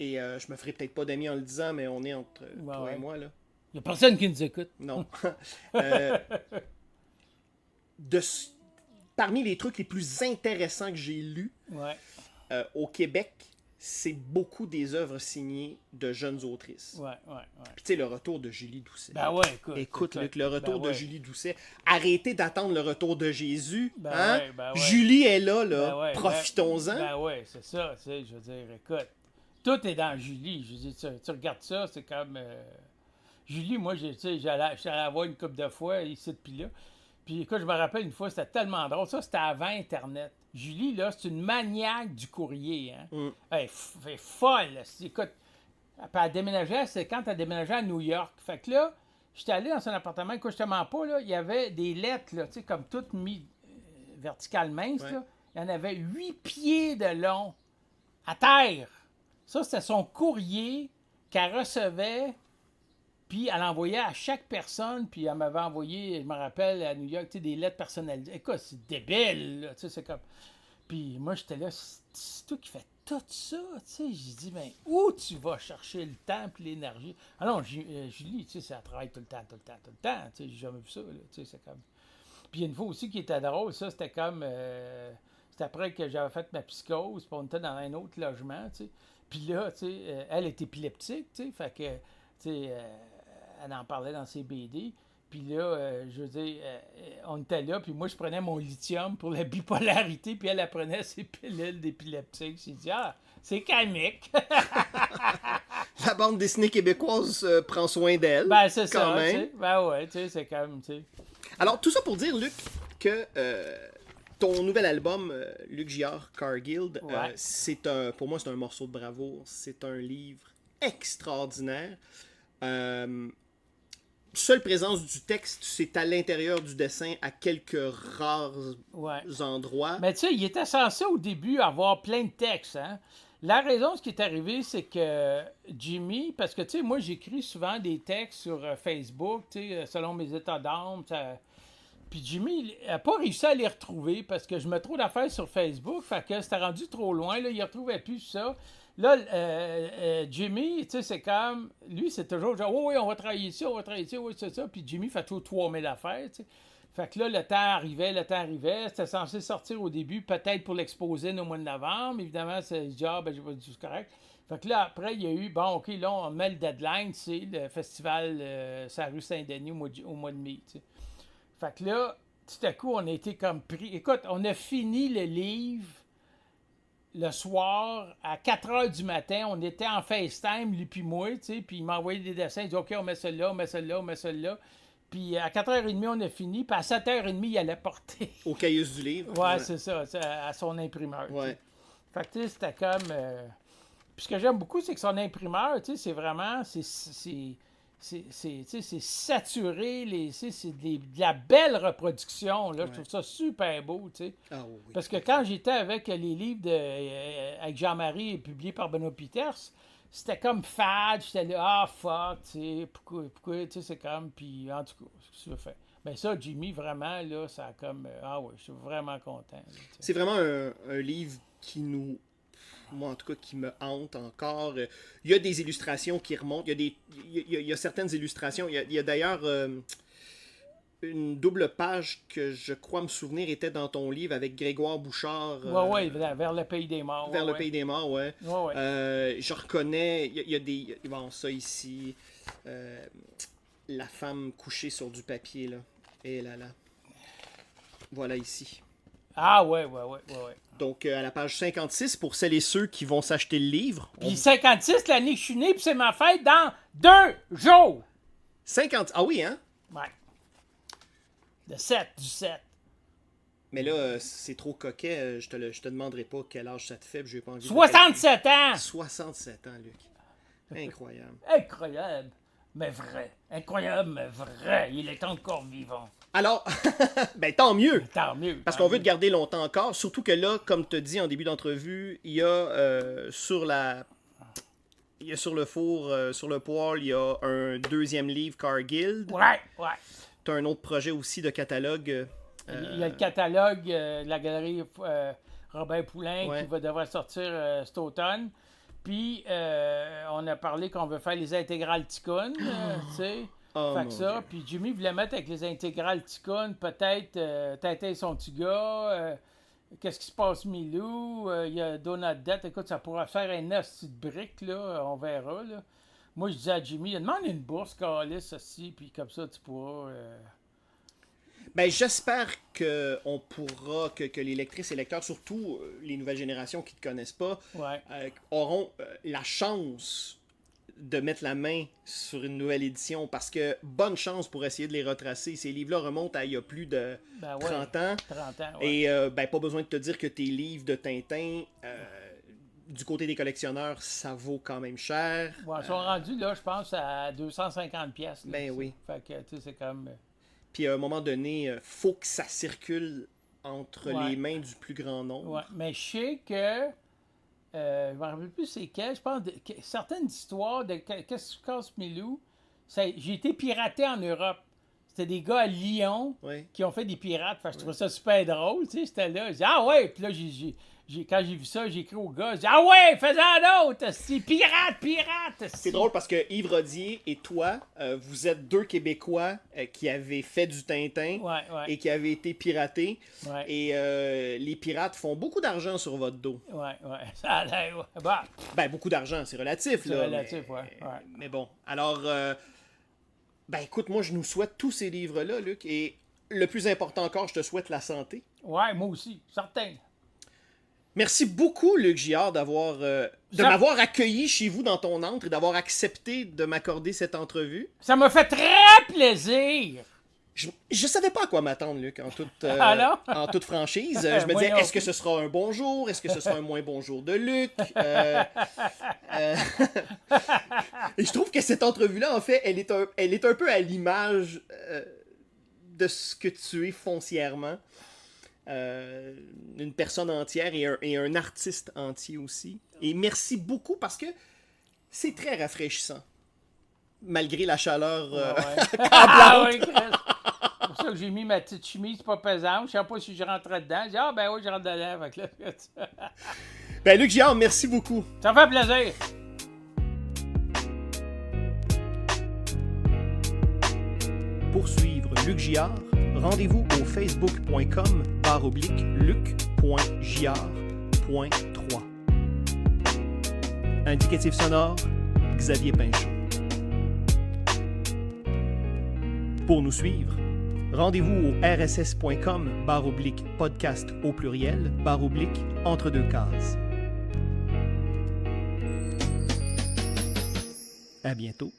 et je me ferai peut-être pas d'amis en le disant, mais on est entre toi et moi, là. Il n'y a personne qui nous écoute. Non. Parmi les trucs les plus intéressants que j'ai lus au Québec, c'est beaucoup des œuvres signées de jeunes autrices. Puis tu sais, le retour de Julie Doucet. Ben ouais, écoute Luc, le retour de Julie Doucet. Arrêtez d'attendre le retour de Jésus. Ben Julie est là, profitons-en. Ben ouais, c'est ça, tu sais, je veux dire, écoute, tout est dans Julie. Je veux dire, tu regardes ça, c'est comme... Julie, moi, j'allais la voir une couple de fois, ici depuis là. Puis écoute, je me rappelle une fois, c'était tellement drôle. Ça, c'était avant Internet. Julie, là, c'est une maniaque du courrier. Hein? Elle est folle. Écoute, elle déménageait, c'est quand elle déménageait à New York. Fait que là, j'étais allé dans son appartement, écoute, je te mens pas, là, il y avait des lettres, là, tu sais, comme toutes mises verticales minces, là. Il y en avait 8 pieds de long à terre. Ça, c'était son courrier qu'elle recevait. Puis elle envoyait à chaque personne, puis elle m'avait envoyé, je me rappelle, à New York, des lettres personnalisées. Écoute, c'est débile, là, tu sais, c'est comme... Puis moi, j'étais là, c'est toi qui fais tout ça, tu sais. J'ai dit, ben, où tu vas chercher le temps et l'énergie? Ah non, Julie, tu sais, ça travaille tout le temps, tu sais, j'ai jamais vu ça, là, tu sais, c'est comme... Puis il y a une fois aussi qui était drôle, ça, c'était comme... c'était après que j'avais fait ma psychose, puis on était dans un autre logement, tu sais. Puis là, tu sais, elle est épileptique, tu sais, fait que, tu sais... elle en parlait dans ses BD. Puis là, je veux dire, on était là, puis moi, je prenais mon lithium pour la bipolarité, puis elle prenait ses pilules d'épileptique. J'ai dit, c'est comique. La bande dessinée québécoise prend soin d'elle. Ben, c'est quand ça, même. Ben ouais, tu sais, c'est comme, tu sais. Alors, tout ça pour dire, Luc, que ton nouvel album, Luc Giard, Car Guild, pour moi, c'est un morceau de bravoure. C'est un livre extraordinaire. Seule présence du texte, c'est à l'intérieur du dessin, à quelques rares endroits. Mais tu sais, il était censé au début avoir plein de textes, hein. La raison, ce qui est arrivé, c'est que Jimmy, parce que tu sais, moi j'écris souvent des textes sur Facebook, tu sais, selon mes états d'âme, puis Jimmy n'a pas réussi à les retrouver parce que je mets trop d'affaires sur Facebook, fait que c'était rendu trop loin, là, il ne retrouvait plus ça. Là, Jimmy, tu sais, c'est comme... Lui, c'est toujours genre, oui, on va travailler ici, oui, c'est ça. Puis Jimmy fait toujours 3000 affaires, tu sais. Fait que là, le temps arrivait. C'était censé sortir au début, peut-être pour l'exposer au mois de novembre. Évidemment, c'est j'ai pas dit c'est correct. Fait que là, après, il y a eu, bon, OK, là, on met le deadline, c'est le festival sur la rue Saint-Denis au mois de mai, tu sais. Fait que là, tout à coup, on a été comme pris. Écoute, on a fini le livre le soir, à 4 h du matin, on était en FaceTime, lui puis moi, tu sais, puis il m'a envoyé des dessins, il dit « OK, on met celui-là, on met celui-là, on met celui-là. » Puis à 4h30, on a fini, puis à 7h30, il allait porter. Au cahier du livre. Ouais, c'est ça, à son imprimeur. Ouais. Fait que, tu sais, c'était comme... Puis ce que j'aime beaucoup, c'est que son imprimeur, tu sais, c'est vraiment... C'est saturé, c'est de la belle reproduction. Là. Je trouve ça super beau. Tu sais. Parce que quand j'étais avec les livres avec Jean-Marie publiés par Benoît Peters, c'était comme fade. J'étais là, fuck, tu sais, pourquoi, tu sais, c'est comme. Puis en tout cas, ce que tu veux faire. Mais ça, Jimmy, vraiment, là, ça a comme. Je suis vraiment content. Là, c'est vraiment un livre qui nous moi en tout cas, qui me hante encore. Il y a des illustrations qui remontent. Il y a certaines illustrations. Il y a d'ailleurs une double page que je crois me souvenir était dans ton livre avec Grégoire Bouchard. Oui, vers le pays des morts. Vers le pays des morts, ouais. Ouais. Je reconnais, il y a des... Bon, ça ici, la femme couchée sur du papier, là. Et là. Voilà ici. Ah, ouais. Donc, à la page 56, pour celles et ceux qui vont s'acheter le livre. Puis 56, l'année que je suis né, puis c'est ma fête dans 2 jours. 50... Ah oui, hein? Ouais. Le 7 du 7. Mais là, c'est trop coquet. Je te demanderai pas quel âge ça te fait. J'ai pas envie 67 ans! 67 ans, Luc. Incroyable. Incroyable, mais vrai. Incroyable, mais vrai. Il est encore vivant. Alors, ben tant mieux. Tant mieux. Parce qu'on veut te garder longtemps encore. Surtout que là, comme tu as dit en début d'entrevue, il y a sur le four, sur le poêle, il y a un deuxième livre, Cargill. Ouais. Tu as un autre projet aussi de catalogue. Il y a le catalogue de la galerie Robert Poulain qui devrait sortir cet automne. Puis, on a parlé qu'on veut faire les intégrales Tikkun, tu sais. Fait que ça. Puis Jimmy voulait mettre avec les intégrales Tikkun, peut-être Tintin et son petit gars, Qu'est-ce qui se passe, Milou, il y a Donald Duck. Écoute, ça pourrait faire un asti de briques, là, on verra, là. Moi, je disais à Jimmy, demande une bourse, Calis, aussi, puis comme ça, tu pourras... Ben, j'espère que les lectrices et lecteurs, surtout les nouvelles générations qui ne te connaissent pas, auront la chance de mettre la main sur une nouvelle édition, parce que bonne chance pour essayer de les retracer. Ces livres-là remontent à il y a plus de 30 ans. 30 ans, Et pas besoin de te dire que tes livres de Tintin, du côté des collectionneurs, ça vaut quand même cher. Ils sont rendus, là, je pense, à 250 pièces. Ben oui. Fait que, tu sais, c'est comme... Puis à un moment donné, faut que ça circule entre les mains du plus grand nombre. Ouais, mais je sais que... je ne me rappelle plus c'est quel. Je pense que certaines histoires de Qu'est-ce que tu casses, Milou? J'ai été piraté en Europe. C'était des gars à Lyon qui ont fait des pirates. Fait que je trouvais ça super drôle. Tu sais, j'étais là. Je dis, ah ouais! Puis là, quand j'ai vu ça, j'ai écrit au gars. J'ai dit, ah ouais! Fais-en d'autres! C'est pirate! C'est drôle parce que Yves Rodier et toi, vous êtes deux Québécois qui avaient fait du Tintin et qui avaient été piratés. Ouais. Et les pirates font beaucoup d'argent sur votre dos. Ouais. Ça a l'air, Ben, beaucoup d'argent, c'est relatif. C'est relatif, ouais. Mais bon, alors... ben écoute, moi je nous souhaite tous ces livres-là, Luc, et le plus important encore, je te souhaite la santé. Ouais, moi aussi, certain. Merci beaucoup, Luc Giard, de m'avoir accueilli chez vous dans ton antre et d'avoir accepté de m'accorder cette entrevue. Ça m'a fait très plaisir. Je savais pas à quoi m'attendre, Luc, en toute franchise. Je me disais, est-ce que ce sera un bon jour? Est-ce que ce sera un moins bon jour de Luc? Et je trouve que cette entrevue-là, en fait, elle est un peu à l'image de ce que tu es foncièrement. Une personne entière et un artiste entier aussi. Et merci beaucoup parce que c'est très rafraîchissant. Malgré la chaleur oui, c'est pour ça que j'ai mis ma petite chemise pas pesante. Je sais pas si je rentrais dedans. J'ai dit, ben oui, je rentre dedans. Fait que là, ben, Luc Giard, merci beaucoup. Ça fait plaisir. Pour suivre Luc Giard, rendez-vous au facebook.com/luc.giard.3. Indicatif sonore, Xavier Pinchot. Pour nous suivre, rendez-vous au rss.com/podcast au pluriel, /entre deux cases. À bientôt.